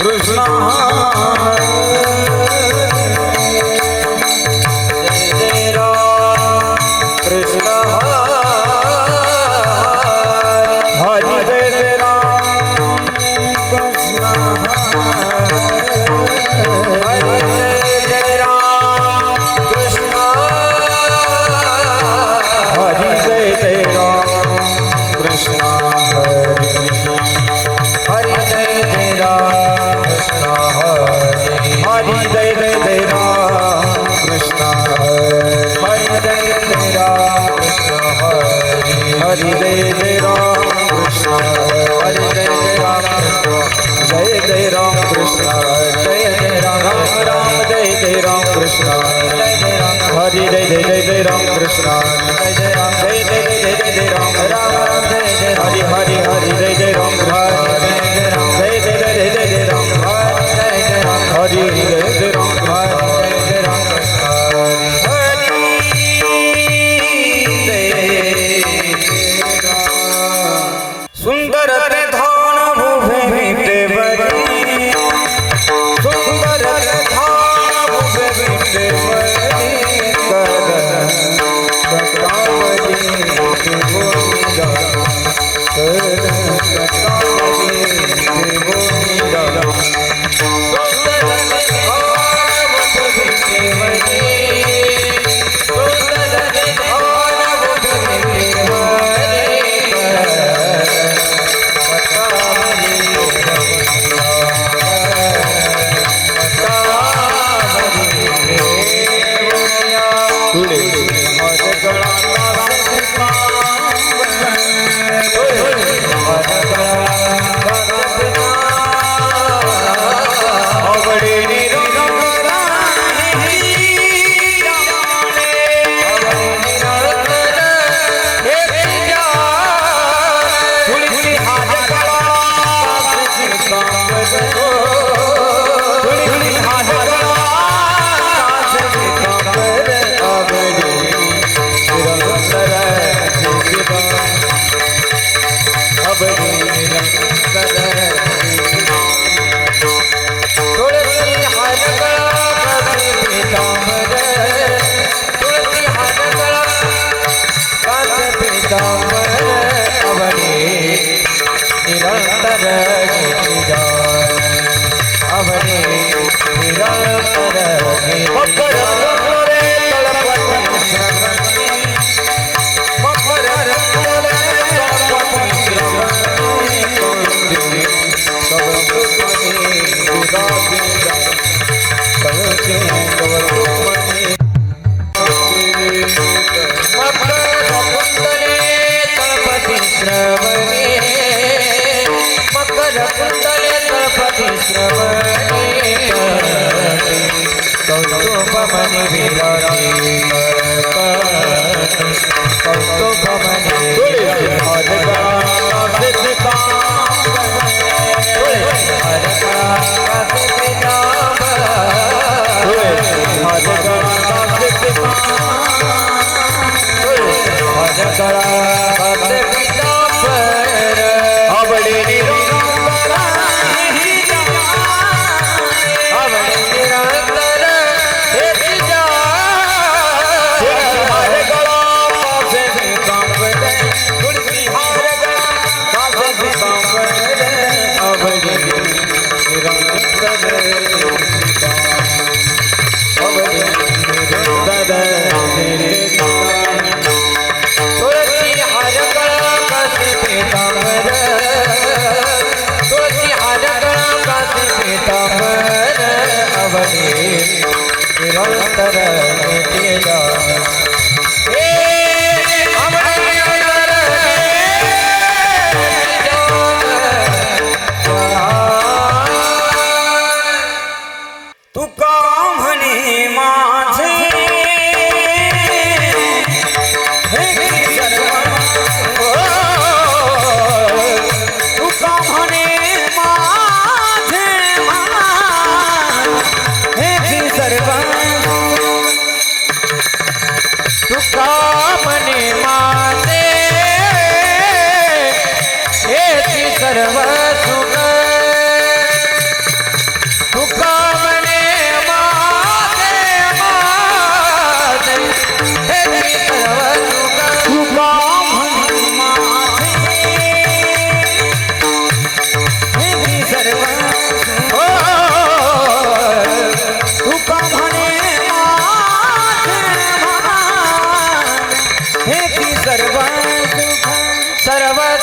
कृष्ण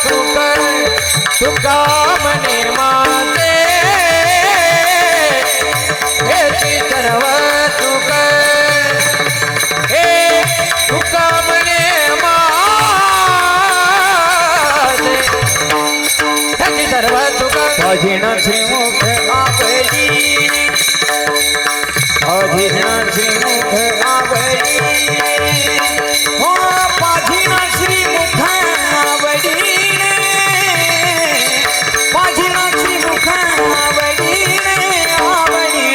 सुख तुका मने माते हेची सर्व सुख हे तुका मने माते हेची सर्व सुख भजनाची मुख आवडी भजनाची मुख आवडी हो भजनाची मुख आवडी भजनाची मुख आवडी आवडी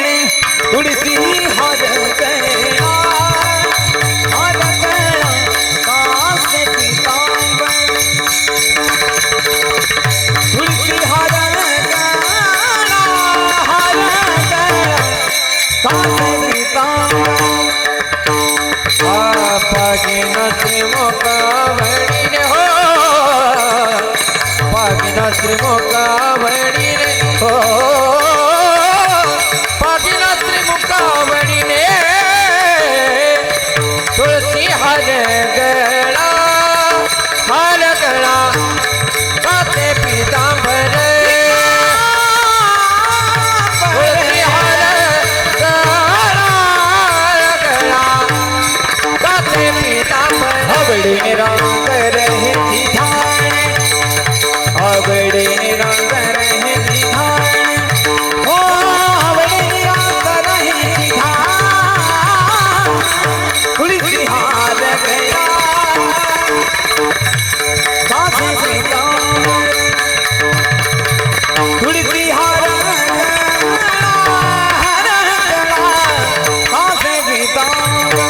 तुळसी हर गया हर गया कास पीतांबर तुळसी हर गया हर गया कास पीतांबर पागिनाची मुखावळीने हो पागिनाची मुखावळीने हो पागिनाची मुखावळीने तुळसी हर गळा काते पीतांबर तुळसी हर आवडे रंग रहे धिधान आवडे रंग रहे धिधान हो आवडे रंग रहे धिधान तुलसी हार गया कासे पीतांबर तुलसी हार गया कासे पीतांबर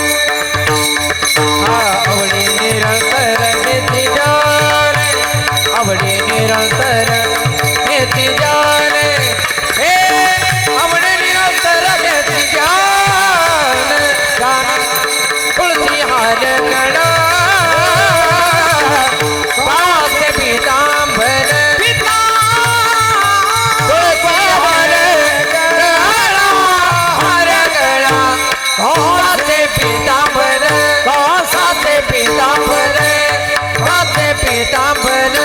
आवडे निरंतर हेती जाने आवडे निरंतर हेती जाने हे आवडे निरंतर हेती जाने जाने तुलसी हार गळा कास पीतांबर तुलसी हार गळा कास पीतांबर कासे पीतांबर कासे पीतांबर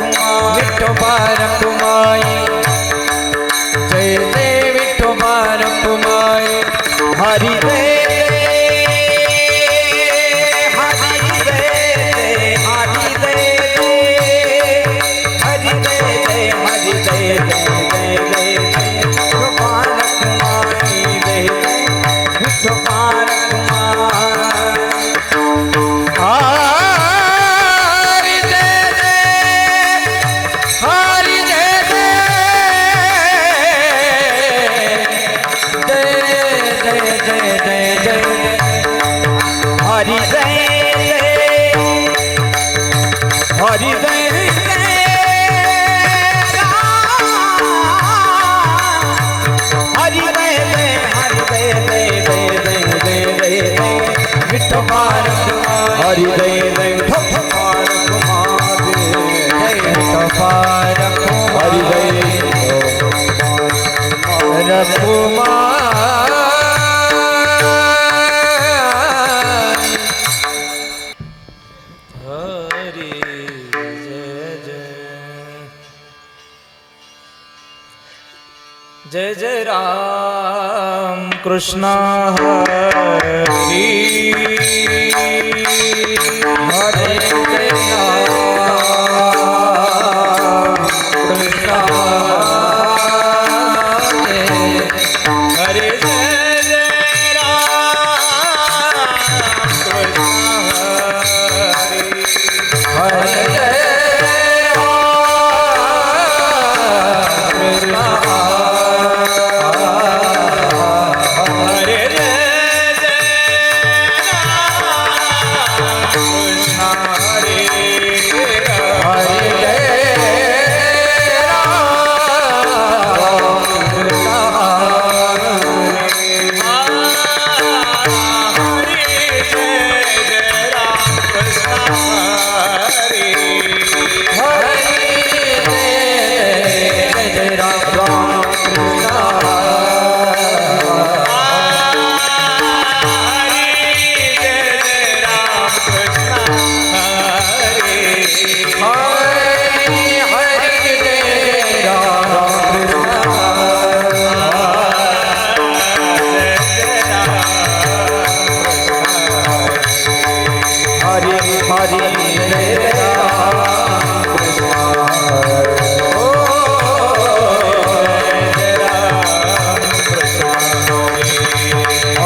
विठोबा रखुमाई जय जय विठोबा रखुमाई हरि जय हरि जय हरि जय हरि जय हरि जय विठोबा रखुमाई जय विठोबा हरि जय हरि जय हरि जय विठोबा हरि जय विठोबा जय विठोबा हरि जय रघुमार जय जय राम कृष्ण हरि हरे जय राम कृष्ण हरे जय राम कृष्ण हरे जय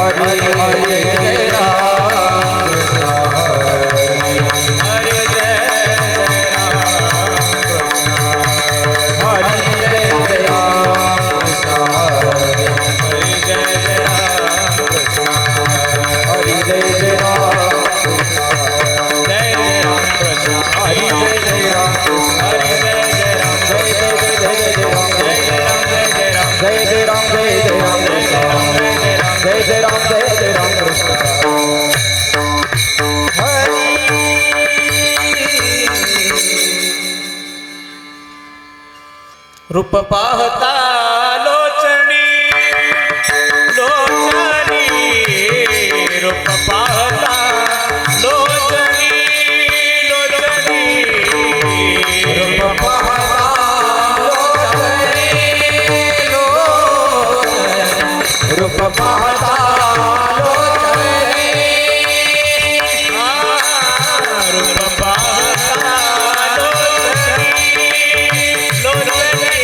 हरि हरि जय राम हरि जय राम हरि जय राम हरि जय राम हरि जय राम जय राम हरि जय राम हरि जय राम जय जय राम जय राम जय जय राम जय राम जय जय राम जय जय राम कृष्ण हरि रूप पाहता लोचनी लोचनी रूप पाहता लोचनी लोचनी रूप पाहता लोचनी लोचनी रूप पाहता लोचनी रूप पाहता लोचनी लोचनी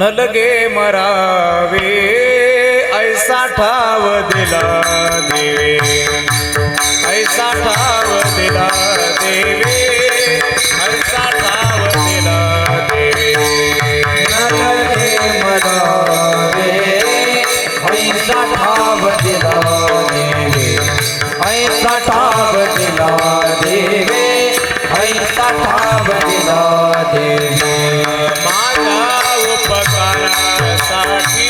न लगे मरावे ऐसा ठाव दिला देवे, ऐसा ठाव दिला देवे, ऐसा ठाव दिला देवे। न लगे मरावे ऐसा ठाव दिला देवे, ऐसा ठाव दिला देवे, ऐसा ठाव दिला देवे। माझ्या उपकारासाठी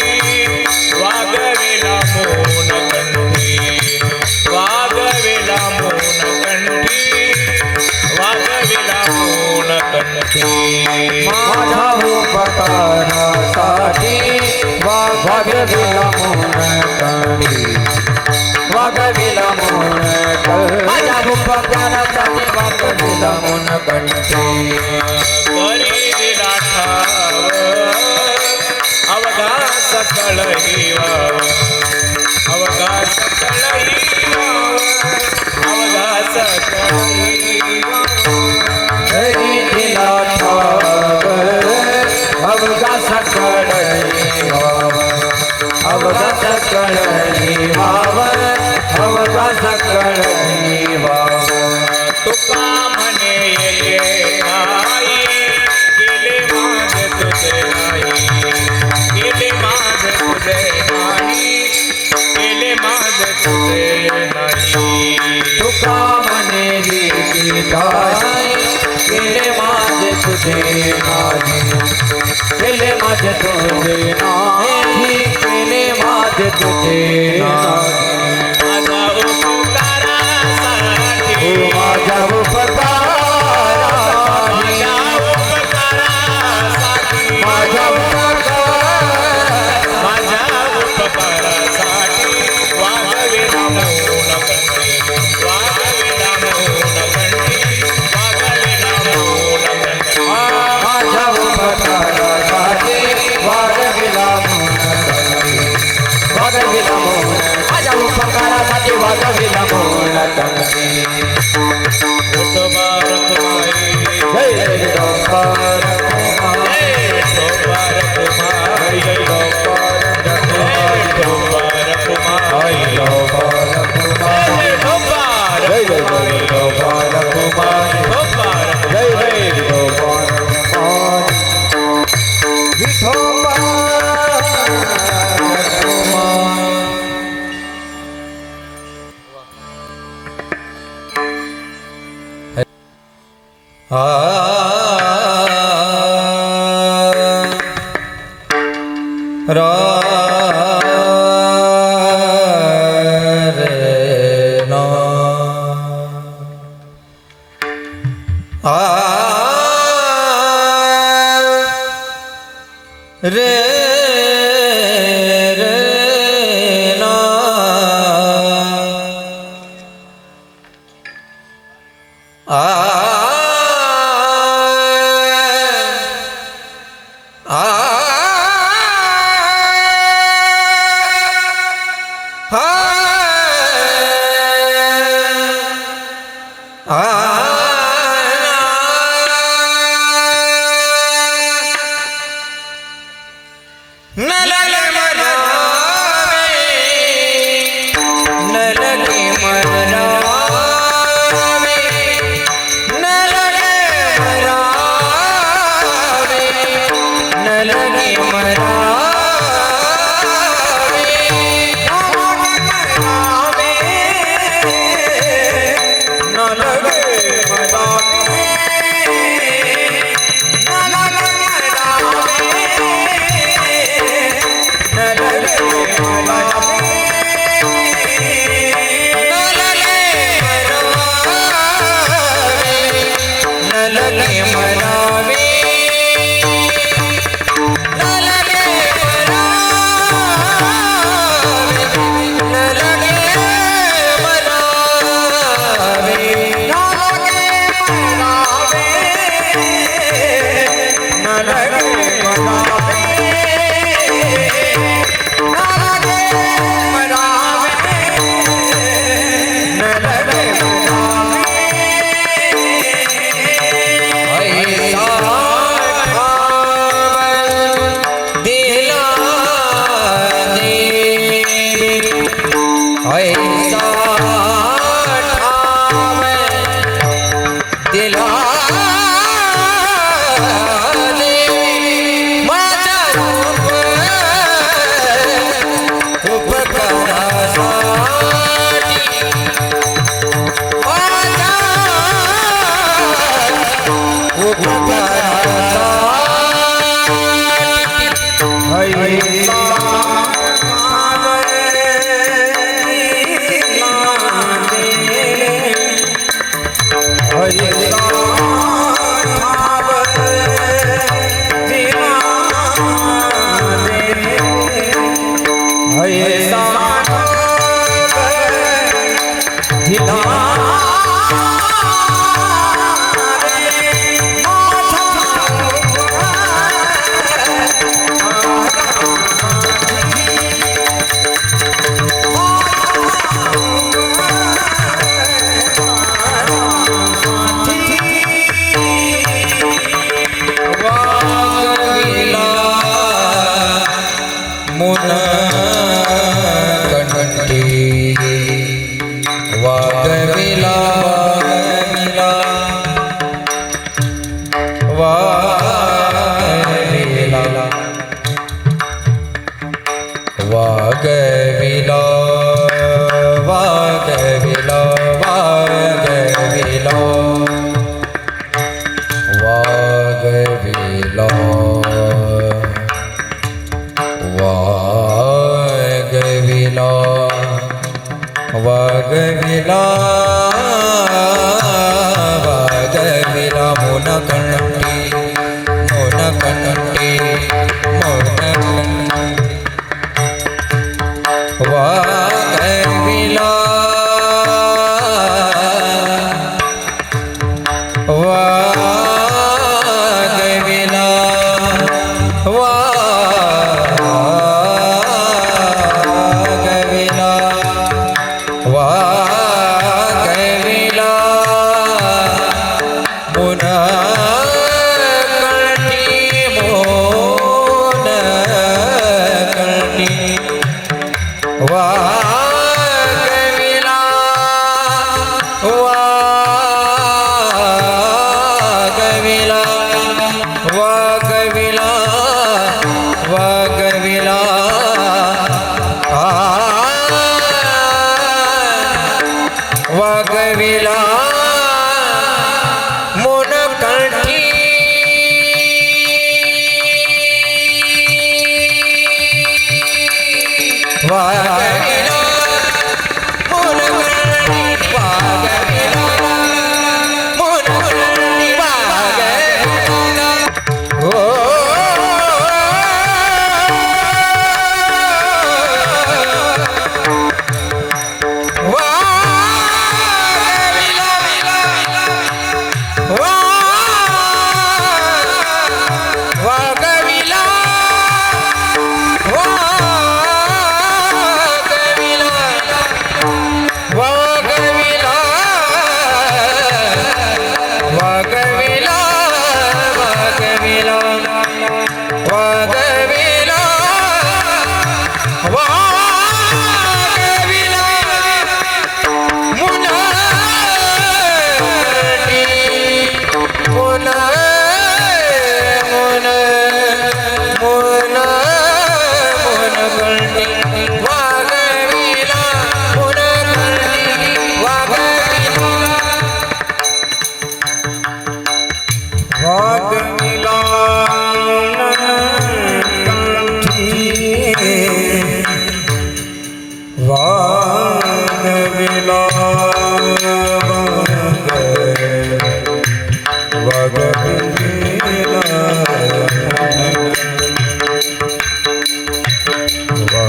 वागविला मोन कंठी, वागविला मोन कंठी, वागविला मोन कंठी। माझ्या उपकारासाठी वागविला मोन कंठी, वागविला मोन कंठी। माझ्या उपकारासाठी वागविला मोन कंठी। करी दिला ठाव अवघा सकळ वाव, अवघा सकळ वाव, अवघा सकळ घरी दिला ठाव अवघा सकळ वाव, अवघा सकळ वाव, अवघा सकळ वाव। तुका म्हणे येले नाही, गेले माझ तुझे नाही, गेले माझ तुझे नाही, गेले माझ तुझे नाही। तुका म्हणे नाही, गेले माझे तुझे नाही, गेले माझे तुझे नाही, गेले माझे तुझे नाही। माझ्या उपकारासाठी, माझ्या माझ्या उपकारासाठी, माझ्या उपकारासाठी वागविला मोन कंठी, वागविला मोन कंठी, वागविला मोन कंठी। माझ्या उपकारासाठी वागविला मोन कंठी, वागविला मोन, माझ्या उपकारासाठी वागविला मोन कंठी। विठोबा रखुमाई, जय जय विठोबा रखुमाई, जय विठोबा रखुमाई, विठोबा रखुमाई, विठोबा रखुमाई, विठोबा रखुमाई, जय जय विठोबा रखुमाई, विठोबा रखुमाई, जय जय विठोबा रखुमाई, विठोबा रखुमाई।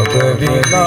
वागविला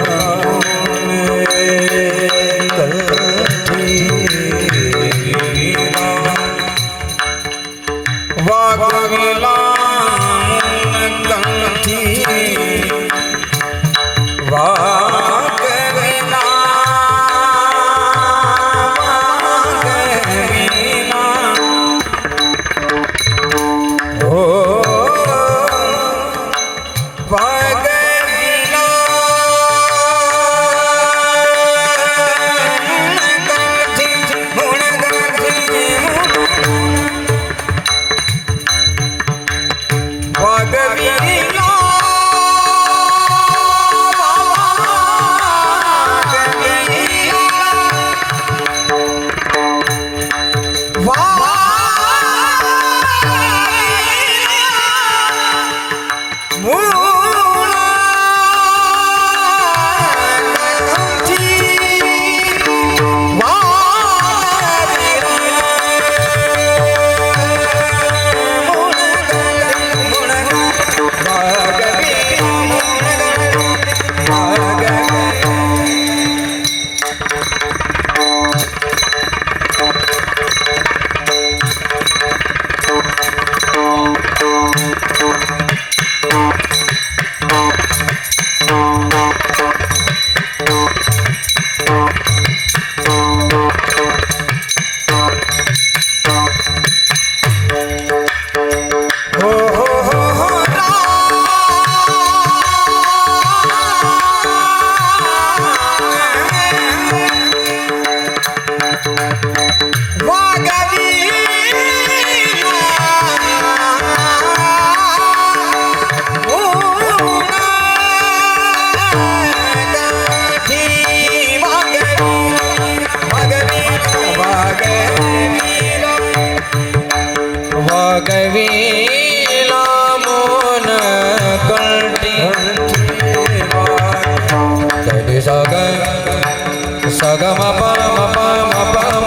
सगम पम पम पम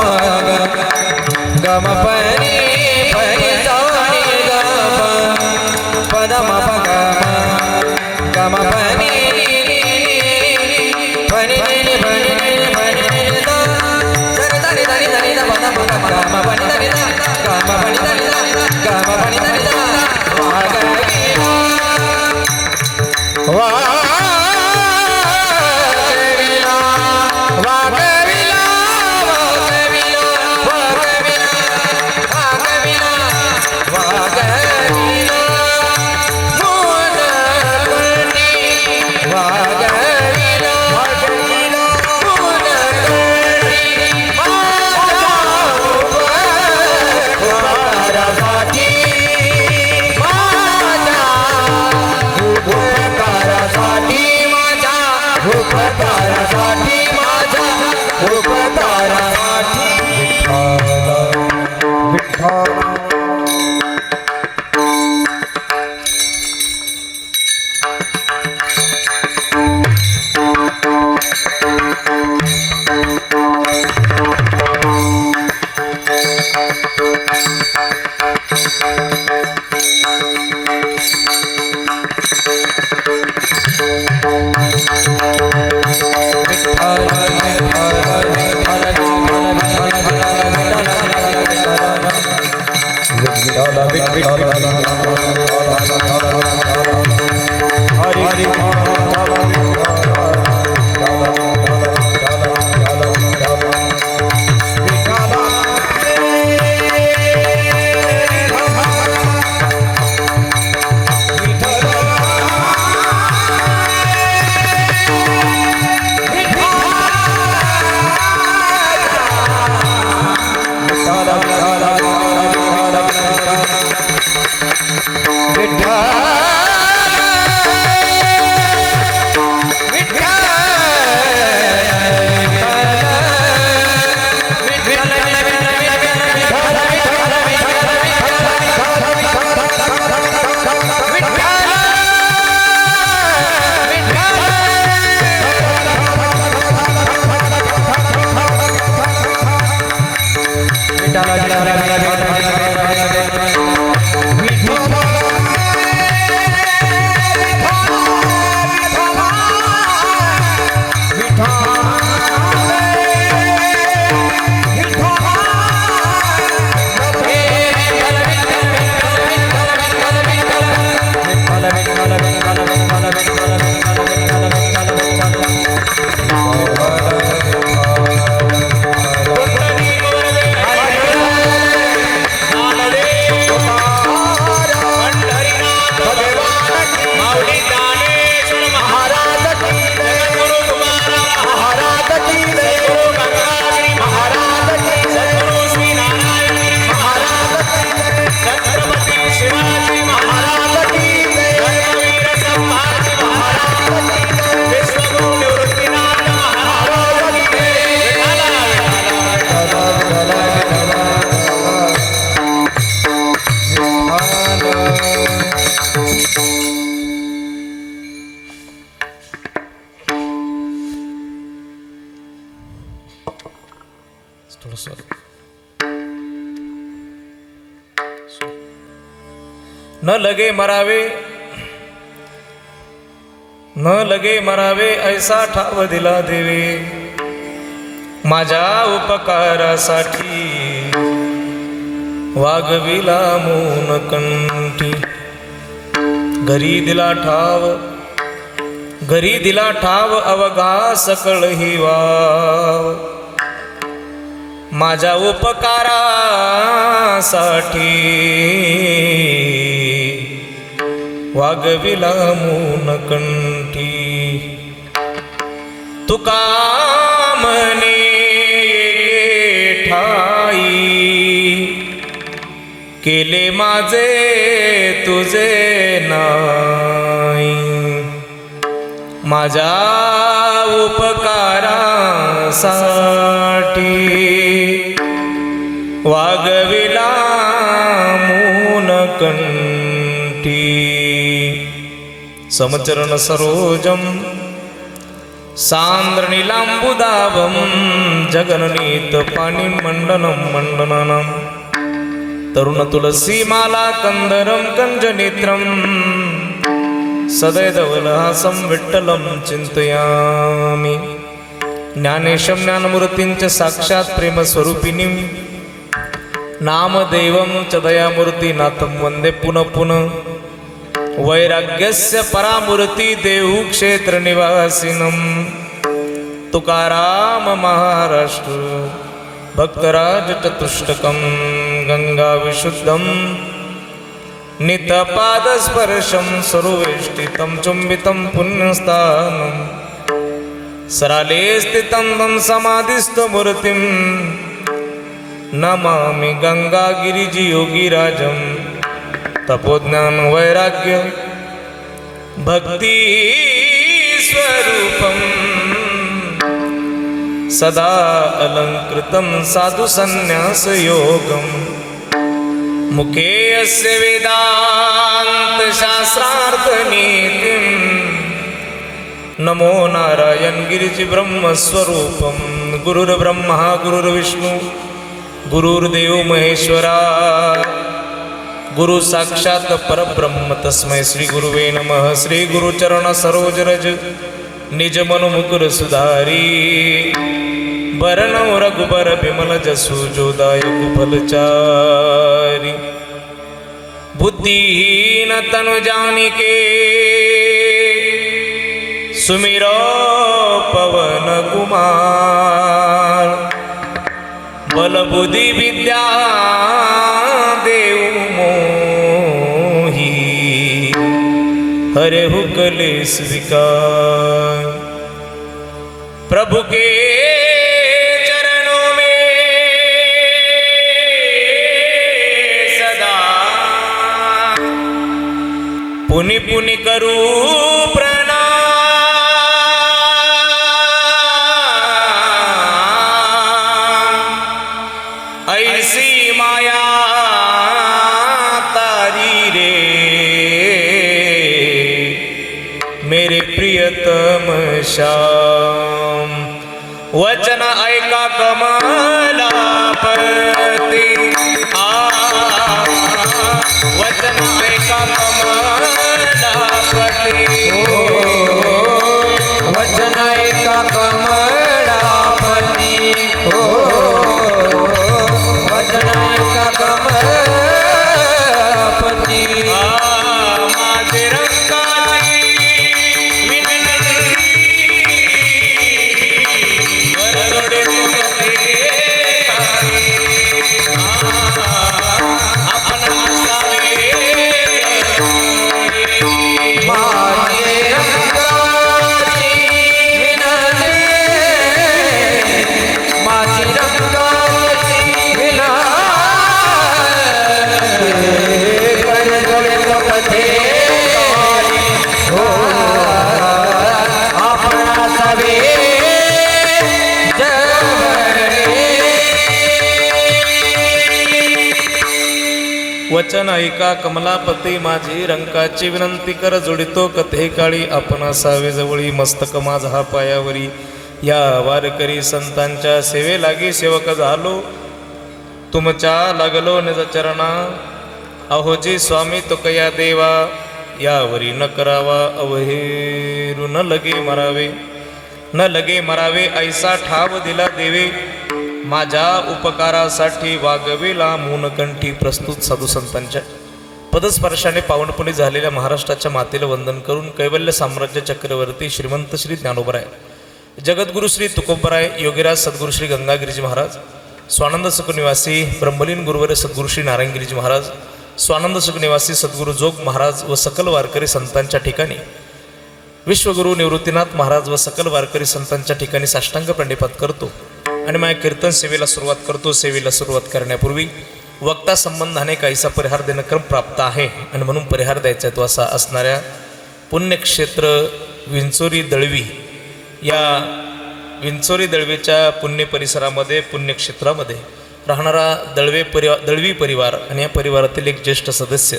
गम पनी पनी सानी गम पदम गम पनी पनी पनी पनी पनी सरि धनि धनि धनि पदम गम पनी धनि गम पनी धनि गम पनी धनि न लगे मरावे, न लगे मरावे ऐसा ठाव दिला देवे, माझ्या उपकारासाठी वागविला मौन कंठी. घरी दिला ठाव अवघा सकळ ही वाव, माझ्या उपकारासाठी वागविला मौन कंठी. तुका म्हणे ठाई, केले माझे तुझे नाही, माझ्या उपकारासाठी वागविला मौन कंठी. समचरण सरोजम सान्द्रनीलाम्बुदाभं जगननीत पाणिमण्डनं मण्डननं तरुणतुलसीमाला कंदरं कञ्जनेत्रं सदैधवलहासं विठ्ठलं चिन्तयामि। ज्ञानेशं ज्ञानमूर्तिञ्च साक्षात् प्रेमस्वरूपिणीं नामदेवं च दयामूर्तिनाथं वन्दे पुनः पुनः। वैराग्यस्य परामूर्ति देवक्षेत्रनिवासिनं तुकाराम महाराष्ट्र भक्तराज चतुष्टकं गंगाविशुद्धं नितपादस्पर्शं सर्वेष्टितं चुम्बितं पुण्यस्थानं सराले स्थितं तं समाधिस्थमूर्तिं नमामि गंगागिरिजियोगिराजं। तपोज्ञान वैराग्य भक्ति स्वरूपं सदा अलंकृतं साधु संन्यास योगं। मुखे अस्य वेदांत शास्त्रार्थ नीतिं नमो नारायण गिरिजि ब्रह्म स्वरूपं। गुरुर्ब्रह्मा गुरुर्विष्णु गुरुर्देव महेश्वरा गुरु साक्षात परब्रह्म तस्मै श्री गुरुवे नमः। श्री गुरुचरण सरोज रज निज मनु मुकुर सुधारी बरनौ रघुबर बिमल जसु जोदायक फलचारी। बुद्धिहीन तनु जानिके सुमिरो पवन कुमार बल बुद्धि विद्या देव मोहि हरे हु कलेश विकार। प्रभु के चरणों में सदा पुनि पुनि करूं प्रणाम। ऐसी माया तारी रे मेरे प्रियतम श्याम। वचन ऐका कमलापती वचन ऐका कमलापती वचन ऐका कमलापती वचन ऐका कमलापती। माझे रंगाची विनंती वरदोडे तुझे आपण असावे। माझे रंगाची विनंती माझी रंगाची विनंती करजोडे लोकते हो आपण असावे वचन ऐका कमलापती माझी रंकाची विनंती कर जोडितो कथे काळी आपण असावे जवळी। मस्तक माझा हा पायावरी या वारकरी संतांच्या सेवे लागी सेवक झालो तुमच्या लागलो निज चरणा। अहोजी स्वामी तुकया देवा यावरी न करावा अवहेरू न लगे मरावे ऐसा ठाव दिला देवे। माझ्या उपकारासाठी वागवेला मूनकंठी प्रस्तुत साधू संतांच्या पदस्पर्शाने पावनपुणी झालेल्या महाराष्ट्राच्या मातेला वंदन करून कैवल्य साम्राज्य चक्रवर्ती श्रीमंत श्री ज्ञानोबराय जगद्गुरु श्री तुकोबराय योगीराज सद्गुरु श्री गंगागिरीजी महाराज स्वानंद सुख निवासी ब्रह्मलीन गुरुवर्य सद्गुरु श्री नारायणगिरीजी महाराज स्वानंद सुख निवासी सद्गुरु जोग महाराज व सकल वारकरी संतांच्या ठिकाणी विश्वगुरु निवृत्तीनाथ महाराज व सकल वारकरी संतांच्या ठिकाणी साष्टांग प्रणिपात करतो आणि माझ्या कीर्तन सेवेला सुरुवात करतो। सेवेला सुरुवात करण्यापूर्वी वक्ता संबंधाने काहीसा परिहार देणं क्रम प्राप्त आहे आणि म्हणून परिहार द्यायचा आहे तो असा असणाऱ्या पुण्यक्षेत्र विंचोरी दळवी या विंचोरी दळवीच्या पुण्य परिसरामध्ये पुण्यक्षेत्रामध्ये राहणारा दळवी परिवार आणि या परिवारातील एक ज्येष्ठ सदस्य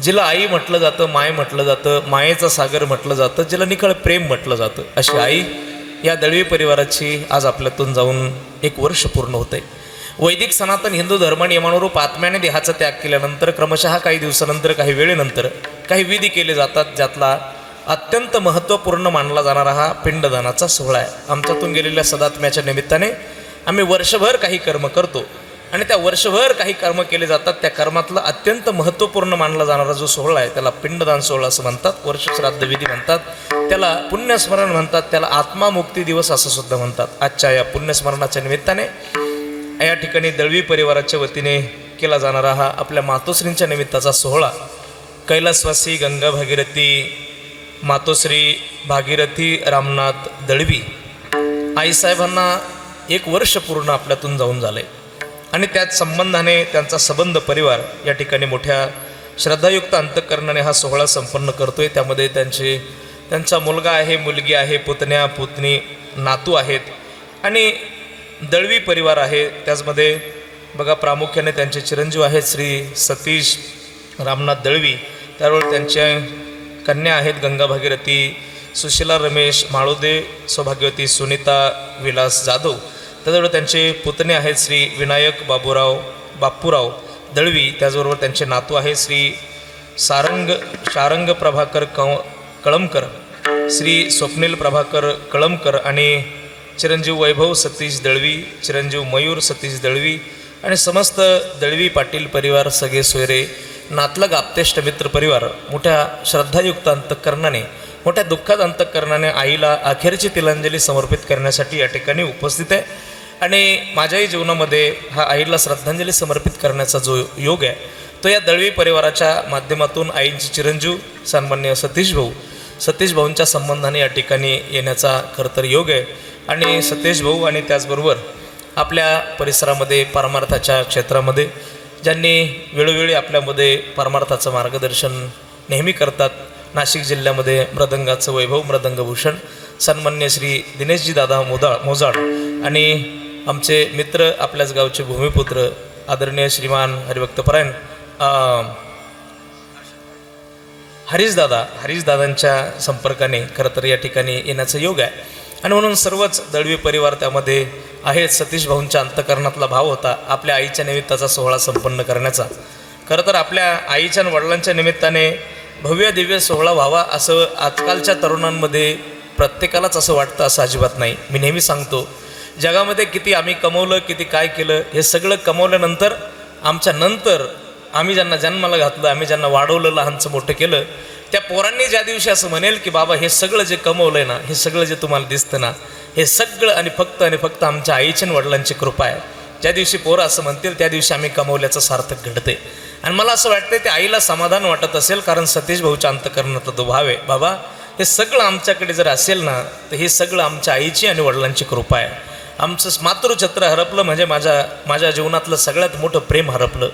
जिला आई म्हटलं जातं, माय म्हटलं जातं, मायेचा सागर म्हटलं जातं, जिला निखळ प्रेम म्हटलं जातं, अशी आई या दळवी परिवाराची आज आपल्यातून जाऊन 1 वर्ष पूर्ण होते. वैदिक सनातन हिंदू धर्मनियमानुरूप आत्म्याने देहाचा त्याग केल्यानंतर क्रमशः काही दिवसानंतर, काही वेळेनंतर काही विधी केले जातात, ज्यातला अत्यंत महत्त्वपूर्ण मानला जाणारा हा पिंडदानाचा सोहळा आहे. आमच्यातून गेलेल्या सदात्म्याच्या निमित्ताने आम्ही वर्षभर काही कर्म करतो आणि त्या वर्षभर काही कर्म केले जातात. त्या कर्मातला अत्यंत महत्त्वपूर्ण मानला जाणारा जो सोहळा आहे त्याला पिंडदान सोहळा असं म्हणतात, वर्षश्राद्ध विधी म्हणतात, त्याला पुण्यस्मरण म्हणतात, त्याला आत्मामुक्ती दिवस असं सुद्धा म्हणतात. आजच्या या पुण्यस्मरणाच्या निमित्ताने या ठिकाणी दळवी परिवाराच्या वतीने केला जाणारा हा आपल्या मातोश्रींच्या निमित्ताचा सोहळा कैलासवासी गंगा भागीरथी मातोश्री भागीरथी रामनाथ दळवी आईसाहेबांना 1 वर्ष पूर्ण आपल्यातून जाऊन झाले आणि त्याच संबंधाने त्यांचा सबंध परिवार या ठिकाणी मोठ्या श्रद्धायुक्त अंतःकरणाने हा सोहळा संपन्न करतोय. त्यामध्ये त्यांचा मुलगा आहे, मुलगी आहे, पुतण्या पुतणी नातू आहेत आणि दळवी परिवार आहे. त्याचमध्ये बघा प्रामुख्याने त्यांचे चिरंजीव आहेत श्री सतीश रामनाथ दळवी, त्याबरोबर त्यांच्या कन्या आहेत गंगा भागीरथी सुशीला रमेश माळोदे, सौभाग्यवती सुनीता विलास जाधव, त्याचबरोबर त्यांचे पुतणे आहेत श्री विनायक बापूराव दळवी, त्याचबरोबर त्यांचे नातू आहेत श्री शारंग प्रभाकर कळमकर, श्री स्वप्नील प्रभाकर कळमकर आणि चिरंजीव वैभव सतीश दळवी, चिरंजीव मयूर सतीश दळवी आणि समस्त दळवी पाटील परिवार, सगळे सोयरे, नातलग आप्तेष्ट मित्र परिवार मोठ्या श्रद्धायुक्त अंतःकरणाने, मोठ्या दुःखात अंतःकरणाने आईला अखेरची तिलांजली समर्पित करण्यासाठी या ठिकाणी उपस्थित आहे. आणि माझ्याही जीवनामध्ये हा आईला श्रद्धांजली समर्पित करण्याचा जो योग आहे तो या दळवी परिवाराच्या माध्यमातून आईंचे चिरंजीव सन्माननीय सतीश भाऊंच्या संबंधाने या ठिकाणी येण्याचा खरं तर योग आहे. आणि सतीश भाऊ आणि त्याचबरोबर आपल्या परिसरामध्ये परमार्थाच्या क्षेत्रामध्ये ज्यांनी वेळोवेळी आपल्यामध्ये परमार्थाचं मार्गदर्शन नेहमी करतात, नाशिक जिल्ह्यामध्ये मृदंगाचं वैभव मृदंगभूषण सन्मान्य श्री दिनेशजी दादा मोजाड आणि आमचे मित्र, आपल्याच गावचे भूमिपुत्र आदरणीय श्रीमान हरिभक्तपरायण हरीशदादांच्या संपर्काने खरं तर या ठिकाणी येण्याचा योग आहे. आणि म्हणून सर्वच दळवी परिवार त्यामध्ये आहेत. सतीश भाऊंच्या अंतःकरणातला भाव होता आपल्या आईच्या निमित्ताचा सोहळा संपन्न करण्याचा. खरं तर आपल्या आईच्या आणि वडिलांच्या निमित्ताने भव्य दिव्य सोहळा व्हावा असं आजकालच्या तरुणांमध्ये प्रत्येकालाच असं वाटतं, असं अजिबात नाही. मी नेहमी सांगतो, जगामध्ये किती आम्ही कमवलं, किती काय केलं, हे सगळं कमवल्यानंतर आमच्या नंतर आम्ही ज्यांना जन्माला घातलं, आम्ही ज्यांना वाढवलं, लहानचं मोठं केलं, त्या पोरांनी ज्या दिवशी असं म्हणेल की बाबा हे सगळं जे कमवलं आहे ना, हे सगळं जे तुम्हाला दिसतं ना, हे सगळं आणि फक्त आमच्या आईच्या आणि वडिलांची कृपा आहे. ज्या दिवशी पोरं असं म्हणतील त्या दिवशी आम्ही कमवल्याचं सार्थक घडते. आणि मला असं वाटतं ते आईला समाधान वाटत असेल, कारण सतीश भाऊच्या अंतःकरणातला तो भाव आहे, बाबा हे सगळं आमच्याकडे जर असेल ना तर हे सगळं आमच्या आईची आणि वडिलांची कृपा आहे. आमचं मातृछत्र हरपलं म्हणजे माझ्या जीवनातलं सगळ्यात मोठं प्रेम हरपलं.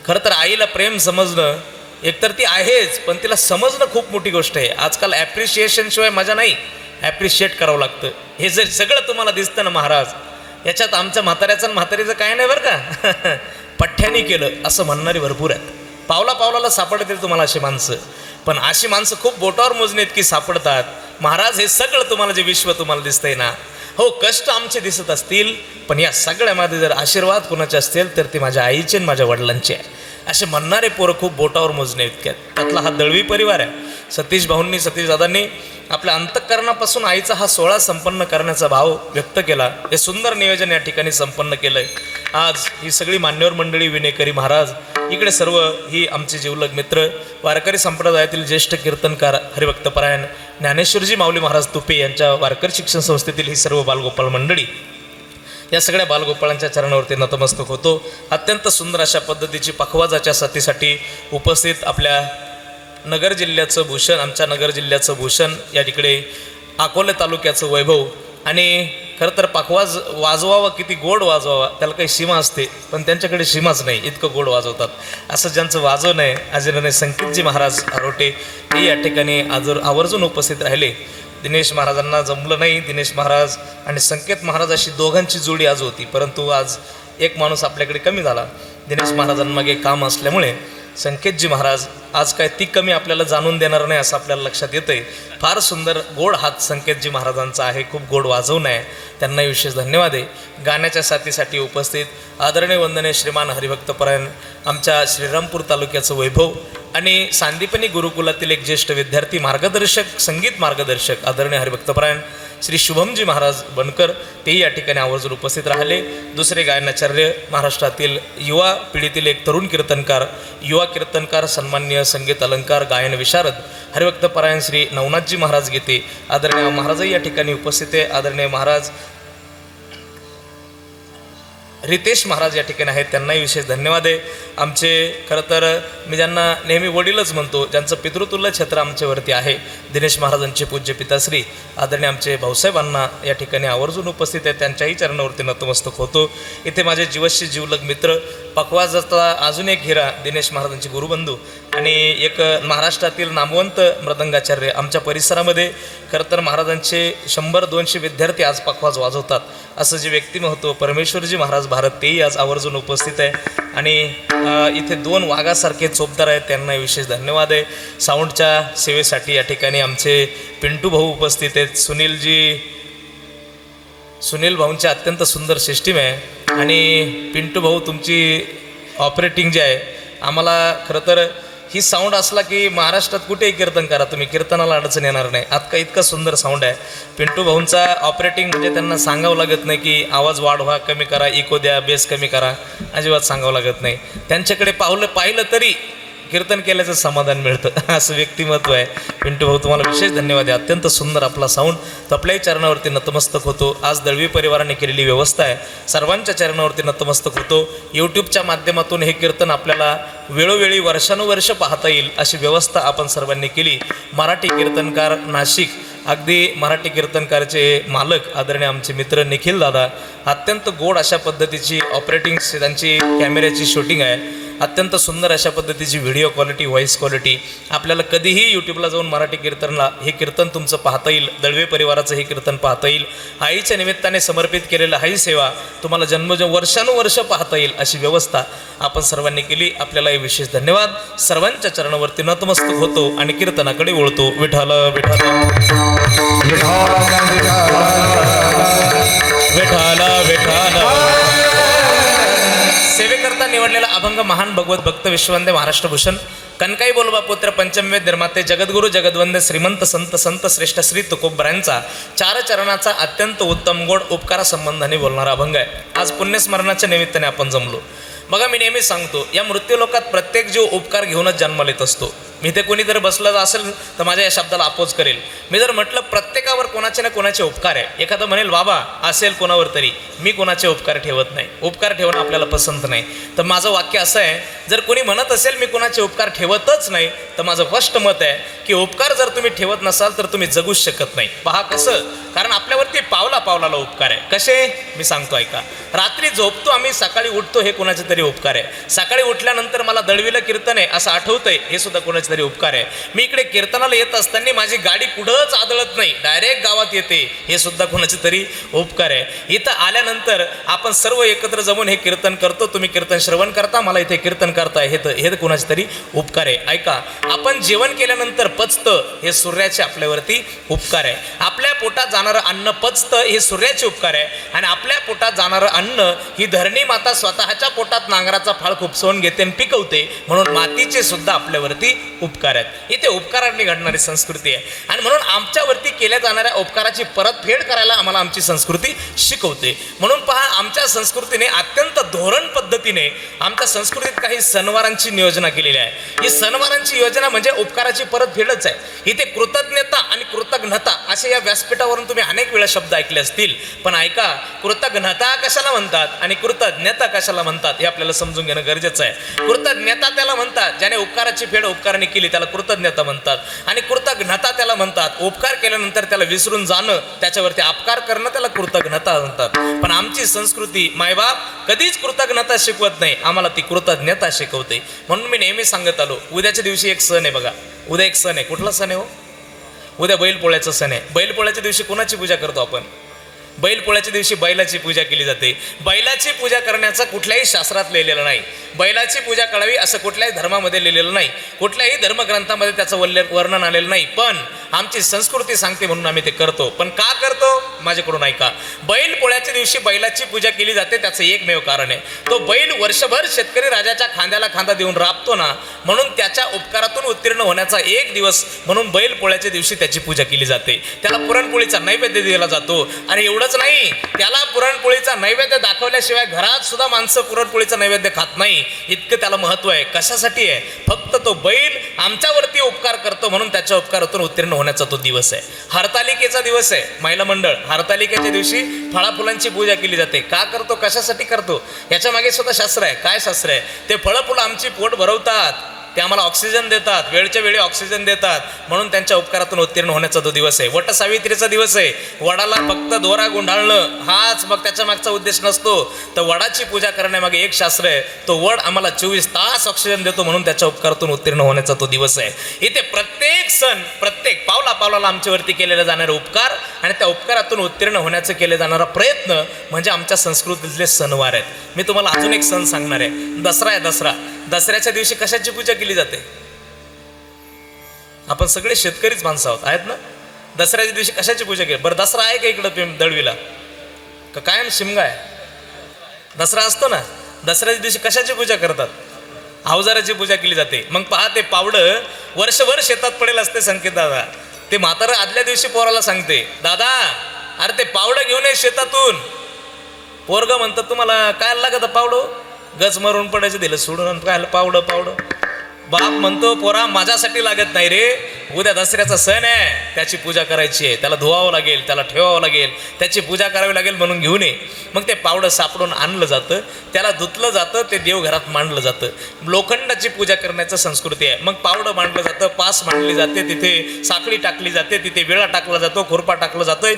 खरं तर आईला प्रेम समजणं एकतर ती आहेच, पण तिला समजणं खूप मोठी गोष्ट आहे. आजकाल ॲप्रिशिएशनशिवाय मजा नाही, ॲप्रिशिएट करावं लागतं. हे जर सगळं तुम्हाला दिसतं ना महाराज, याच्यात आमच्या म्हाताऱ्याचं आणि म्हातारीचं काय नाही बरं का, पठ्ठ्यानी केलं असं म्हणणारी भरपूर आहेत. पावलाला सापडतील तुम्हाला अशी माणसं, पण अशी माणसं खूप बोटावर मोजणी इतकी सापडतात. महाराज हे सगळं तुम्हाला जे विश्व तुम्हाला दिसतंय ना, हो कष्ट आमचे दिसत असतील, पण या सगळ्यामध्ये जर आशीर्वाद कोणाचे असतील तर ते माझ्या आईचे आणि माझ्या वडिलांचे आहे असे म्हणणारे पोरं खूप बोटावर मोजणे इतक्यात. त्यातला हा दळवी परिवार आहे. सतीश दादांनी आपल्या अंतःकरणापासून आईचा हा सोहळा संपन्न करण्याचा भाव व्यक्त केला. हे सुंदर नियोजन या ठिकाणी संपन्न केलं आहे. आज ही सगळी मान्यवर मंडळी, विनेकरी महाराज, इकडे सर्व ही आमचे जिवलग मित्र, वारकरी संप्रदायातील ज्येष्ठ कीर्तनकार हरिभक्तपरायण ज्ञानेश्वरजी माऊली महाराज तुपे यांच्या वारकरी शिक्षण संस्थेतील ही सर्व बालगोपाळ मंडळी, या सगळ्या बालगोपाळांच्या चरणावरती नतमस्तक होतो. अत्यंत सुंदर अशा पद्धतीची पखवाजाच्या साथीसाठी उपस्थित आपल्या नगर जिल्ह्याचं भूषण, आमच्या नगर जिल्ह्याचं भूषण, या तिकडे अकोले तालुक्याचं वैभव. आणि खरं तर पखवाज वाजवावा, किती गोड वाजवावा, त्याला काही सीमा असते, पण त्यांच्याकडे सीमाच नाही, इतकं गोड वाजवतात. असं ज्यांचं वाजवणं आहे आदरणीय संकेतजी महाराज आरोटे, हे या ठिकाणी आवर्जून उपस्थित राहिले. दिनेश महाराजांना जमलं नाही. दिनेश महाराज आणि संकेत महाराज अशी दोघांची जोडी आज होती, परंतु आज एक माणूस आपल्याकडे कमी झाला. दिनेश महाराजांमागे काम असल्यामुळे संकेतजी महाराज आज काय ती कमी आपल्याला जाणून देणार नाही असं आपल्याला लक्षात येतंय. फार सुंदर गोड हात संकेतजी महाराजांचा आहे, खूप गोड वाजवणं आहे, त्यांनाही विशेष धन्यवाद आहे. गाण्याच्या साथीसाठी उपस्थित आदरणीय वंदनीय श्रीमान हरिभक्तपरायण आमच्या श्रीरामपूर तालुक्याचं वैभव आणि सांदीपनी गुरुकुलातील एक ज्येष्ठ विद्यार्थी मार्गदर्शक, संगीत मार्गदर्शक आदरणीय हरिभक्तपरायण श्री शुभमजी महाराज बनकर तेही या ठिकाणी आवर्जून उपस्थित राहिले. दुसरे गायनाचार्य महाराष्ट्रातील युवा पिढीतील एक तरुण कीर्तनकार, युवा कीर्तनकार, सन्माननीय संगीत अलंकार गायन विशारद हरिभक्तपरायण श्री नवनाथजी महाराज गीते आदरणीय महाराजही या ठिकाणी उपस्थित आहे. आदरणीय महाराज रितेश महाराज या ठिकाणी आहेत, त्यांनाही विशेष धन्यवाद आहे. आमचे खरं तर मी ज्यांना नेहमी वडीलच म्हणतो, ज्यांचं पितृतुल्य क्षेत्र आमच्यावरती आहे, दिनेश महाराजांचे पूज्य पिताश्री आदरणीय आमचे भाऊसाहेबांना या ठिकाणी आवर्जून उपस्थित आहे, त्यांच्याही चरणावरती नतमस्तक होतो. इथे माझे जीवशी जीवलग मित्र पकवाजाचा अजून एक हिरा दिनेश महाराजांचे गुरुबंधू आणि एक महाराष्ट्रातील नामवंत मृदंगाचार्य आमच्या परिसरामध्ये खरं तर महाराजांचे 100-200 विद्यार्थी आज पकवाज वाजवतात असं जे व्यक्तिमत्व परमेश्वरजी महाराज भारत तेही आज आवर्जून उपस्थित आहे. आणि इथे 2 वाघासारखे चोपदार आहेत, त्यांना विशेष धन्यवाद आहे. साऊंडच्या सेवेसाठी या ठिकाणी आमचे पिंटू भाऊ उपस्थित आहेत. सुनील भाऊंची अत्यंत सुंदर सिस्टीम आहे आणि पिंटू भाऊ तुमची ऑपरेटिंग जी आहे आम्हाला खरं तर ही साऊंड असला की महाराष्ट्रात कुठेही कीर्तन करा तुम्ही, कीर्तनाला अडचण येणार नाही. आत्ता इतका सुंदर साऊंड आहे. पिंटू भाऊंचा ऑपरेटिंग म्हणजे त्यांना सांगावं लागत नाही की आवाज वाढवा, कमी करा, इको द्या, बेस कमी करा, अजिबात सांगावं लागत नाही. त्यांच्याकडे पाहिलं तरी कीर्तन केल्याचं समाधान मिळतं असं व्यक्तिमत्व आहे. पिंटू भाऊ तुम्हाला विशेष धन्यवाद आहे. अत्यंत सुंदर आपला साऊंड, तर आपल्याही चरणावरती नतमस्तक होतो. आज दळवी परिवाराने केलेली व्यवस्था आहे, सर्वांच्या चरणावरती नतमस्तक होतो. यूट्यूबच्या माध्यमातून हे कीर्तन आपल्याला वेळोवेळी वर्षानुवर्ष पाहता येईल अशी व्यवस्था आपण सर्वांनी केली. मराठी कीर्तनकार नाशिक, अगदी मराठी कीर्तनकारचे मालक आदरणीय आमचे मित्र निखिल दादा, अत्यंत गोड अशा पद्धतीची ऑपरेटिंग त्यांची कॅमेऱ्याची शूटिंग आहे, अत्यंत सुंदर अशा पद्धतीची व्हिडिओ क्वालिटी, व्हॉईस क्वालिटी. आपल्याला कधीही यूट्यूबला जाऊन मराठी कीर्तनला हे कीर्तन तुमचं पाहता येईल, दळवे परिवाराचं हे कीर्तन पाहता येईल. आईच्या निमित्ताने समर्पित केलेलं हाही सेवा तुम्हाला वर्षानुवर्ष पाहता येईल अशी व्यवस्था आपण सर्वांनी केली. आपल्यालाही विशेष धन्यवाद. सर्वांच्या चरणावरती नतमस्तक होतो आणि कीर्तनाकडे वळतो. विठाल विठाल विठाल विठाल. सेवेकरता निवडलेला अभंग महान भगवत भक्त विश्ववंदे महाराष्ट्रभूषण कनकाई बोलबा पुत्र पंचमवेद निर्माते जगद्गुरु जगद्वंदे श्रीमंत संत श्रेष्ठ श्री तुकोबरायांचा 4 चरणाचा अत्यंत उत्तम गोड उपकारा संबंधाने बोलणारा अभंग आहे. आज पुण्यस्मरणाच्या निमित्ताने आपण जमलो. बघा, मी नेहमी सांगतो या मृत्यूलोकात प्रत्येक जीव उपकार घेऊनच जन्माला येत असतो. मी ते कोणी जर बसलं असेल तर माझ्या या शब्दाला अपोज करेल. मी जर म्हटलं प्रत्येकावर कोणाचे ना कोणाचे उपकार आहे, एखादं म्हणेल बाबा असेल कोणावर तरी, मी कोणाचे उपकार ठेवत नाही, उपकार ठेवणं आपल्याला पसंत नाही. तर माझं वाक्य असं आहे, जर कोणी म्हणत असेल मी कोणाचे उपकार ठेवतच नाही, तर माझं स्पष्ट मत आहे की उपकार जर तुम्ही ठेवत नसाल तर तुम्ही जगूच शकत नाही. पहा कसं, कारण आपल्यावरती पावलाला उपकार आहे. कसे मी सांगतो ऐका. रात्री झोपतो आम्ही, सकाळी उठतो, हे कोणाचे तरी उपकार आहे. सकाळी उठल्यानंतर मला दळवीला कीर्तन आहे असं आठवतंय, हे सुद्धा कोणाचे तरी उपकार आहे. मी इकडे कीर्तनाला येत असताना माझी गाडी कुठंच आदळत नाही, डायरेक्ट गावात येते, हे सुद्धा कोणाचे तरी उपकार आहे. इथं आल्यानंतर आपण सर्व एकत्र जमून हे कीर्तन करतो, तुम्ही कीर्तन श्रवण करता, मला इथे कीर्तन करताय, हे कोणाचे तरी उपकार आहे. ऐका, आपण जेवण केल्यानंतर पचतं, हे सूर्याचे आपल्यावरती उपकार आहे. आपल्या पोटात जाणारं अन्न पचतं, हे सूर्याचे उपकार आहे. आणि आपल्या पोटात जाणारं अन्न ही धरणी माता स्वतःच्या पोटात नांगराचा फाळ खुपसवून घेते आणि पिकवते, म्हणून मातीचे सुद्धा आपल्यावरती उपकार आहेत. इथे उपकारांनी घडणारी संस्कृती आहे आणि म्हणून आमच्यावरती केल्या जाणाऱ्या उपकाराची परतफेड करायला आम्हाला आमची संस्कृती शिकवते. म्हणून पहा, आमच्या संस्कृतीने अत्यंत धोरण पद्धतीने आमच्या संस्कृतीत काही सणवारांची नियोजना केलेली आहे. ही सणवारांची योजना म्हणजे उपकाराची परतफेडच आहे. इथे कृतज्ञता आणि कृतज्ञता असे या व्यासपीठावरून तुम्ही अनेक वेळा शब्द ऐकले असतील, पण ऐका, कृतज्ञता कशाला म्हणतात आणि कृतज्ञता कशाला म्हणतात हे आपल्याला समजून घेणं गरजेचं आहे. कृतज्ञता त्याला म्हणतात ज्याने उपकाराची फेड उपकाराने केली, त्याला कृतज्ञता म्हणतात. आणि कृतज्ञता त्याला म्हणतात उपकार केल्यानंतर त्याला विसरून जाणं, त्याच्यावरती अपकार करणं, त्याला कृतज्ञता म्हणतात. पण आमची संस्कृती मायबाप कधीच कृतज्ञता शिकवत नाही, आम्हाला ती कृतज्ञता शिकवते. म्हणून मी नेहमी सांगत आलो, उद्याच्या दिवशी एक सण आहे बघा. उद्या एक सण आहे. कुठला सण आहे हो? उद्या बैलपोळ्याचा सण आहे. बैलपोळ्याच्या दिवशी कोणाची पूजा करतो आपण? बैलपोळ्याच्या दिवशी बैलाची पूजा केली जाते. बैलाची पूजा करण्याचं कुठल्याही शास्त्रात लिहिलेलं नाही. बैलाची पूजा करावी असं कुठल्याही धर्मामध्ये लिहिलेलं नाही. कुठल्याही धर्मग्रंथामध्ये त्याचं वर्णन आलेलं नाही. पण आमची संस्कृती सांगते म्हणून आम्ही ते करतो. पण का करतो माझ्याकडून ऐका. बैलपोळ्याच्या दिवशी बैलाची पूजा केली जाते. त्याचं एकमेव कारण आहे, तो बैल वर्षभर शेतकरी राजाच्या खांद्याला खांदा देऊन राबतो ना, म्हणून त्याच्या उपकारातून उत्तीर्ण होण्याचा एक दिवस म्हणून बैलपोळ्याच्या दिवशी त्याची पूजा केली जाते. त्याला पुरणपोळीचा नैवेद्य दिला जातो. आणि एवढंच नाही, त्याला पुरणपोळीचा नैवेद्य दाखवल्याशिवाय घरात सुद्धा माणसं पुरणपोळीचा नैवेद्य खात नाही. इतकं त्याला महत्त्व आहे. कशासाठी आहे? फक्त तो बैल आमच्यावरती उपकार करतो म्हणून त्याच्या उपकारातून उत्तीर्ण होण्याचा तो दिवस आहे. हरतालिकेचा दिवस आहे. महिला मंडळ हरतालिकेच्या दिवशी फळाफुलांची पूजा केली जाते. का करतो, कशासाठी करतो, याच्या मागे सुद्धा शास्त्र आहे. काय शास्त्र आहे? ते फळफुलं आमची पोट भरवतात, ते आम्हाला ऑक्सिजन देतात, वेळच्या वेळी ऑक्सिजन देतात, म्हणून त्यांच्या उपकारातून उत्तीर्ण होण्याचा तो दिवस आहे. वटसावित्रीचा दिवस आहे. वडाला फक्त दोरा गुंडाळणं हाच मग त्याच्या मागचा उद्देश नसतो. तर वडाची पूजा करण्यामागे एक शास्त्र आहे. तो वड आम्हाला 24 तास ऑक्सिजन देतो म्हणून त्याच्या उपकारातून उत्तीर्ण होण्याचा तो दिवस आहे. इथे प्रत्येक सण, प्रत्येक पावला पावलाला आमच्यावरती केलेले जाणारे उपकार आणि त्या उपकारातून उत्तीर्ण होण्याचे केले जाणारा प्रयत्न म्हणजे आमच्या संस्कृतीतले सणवार आहेत. मी तुम्हाला अजून एक सण सांगणार आहे. दसरा आहे. दसऱ्याच्या दिवशी कशाची पूजा केली जाते? आपण सगळे शेतकरीच माणसं आहोत, आहेत ना? दसऱ्याच्या दिवशी कशाची पूजा केली? बरं, दसरा आहे का इकडं दळवीला का काय शिमगा आहे? दसरा असतो ना. दसऱ्याच्या दिवशी कशाची पूजा करतात? अवजाराची पूजा केली जाते. मग पहा, ते पावडं वर्षभर शेतात पडेल असते संकेत दादा. ते म्हातारं आदल्या दिवशी पोराला सांगते, दादा अरे ते पावडं घेऊन ये शेतातून. पोरग म्हणतात, तुम्हाला काय लागत पावडं? गच मरून पडायचं, दिलं सोडून. काय पावडं? बाप म्हणतो, पोरा माझ्यासाठी लागत नाही रे, उद्या दसऱ्याचा सण आहे, त्याची पूजा करायची आहे, त्याला धुवावं लागेल, त्याला ठेवावं लागेल, त्याची पूजा करावी लागेल म्हणून घेऊन ये. मग ते पावडं सापडून आणलं जातं, त्याला धुतलं जातं, ते देवघरात मांडलं जातं. लोखंडाची पूजा करण्याचं संस्कृती आहे. मग पावडं मांडलं जातं, पास मांडली जाते, तिथे साखळी टाकली जाते, तिथे विळा टाकला जातो, खुरपा टाकला जातोय,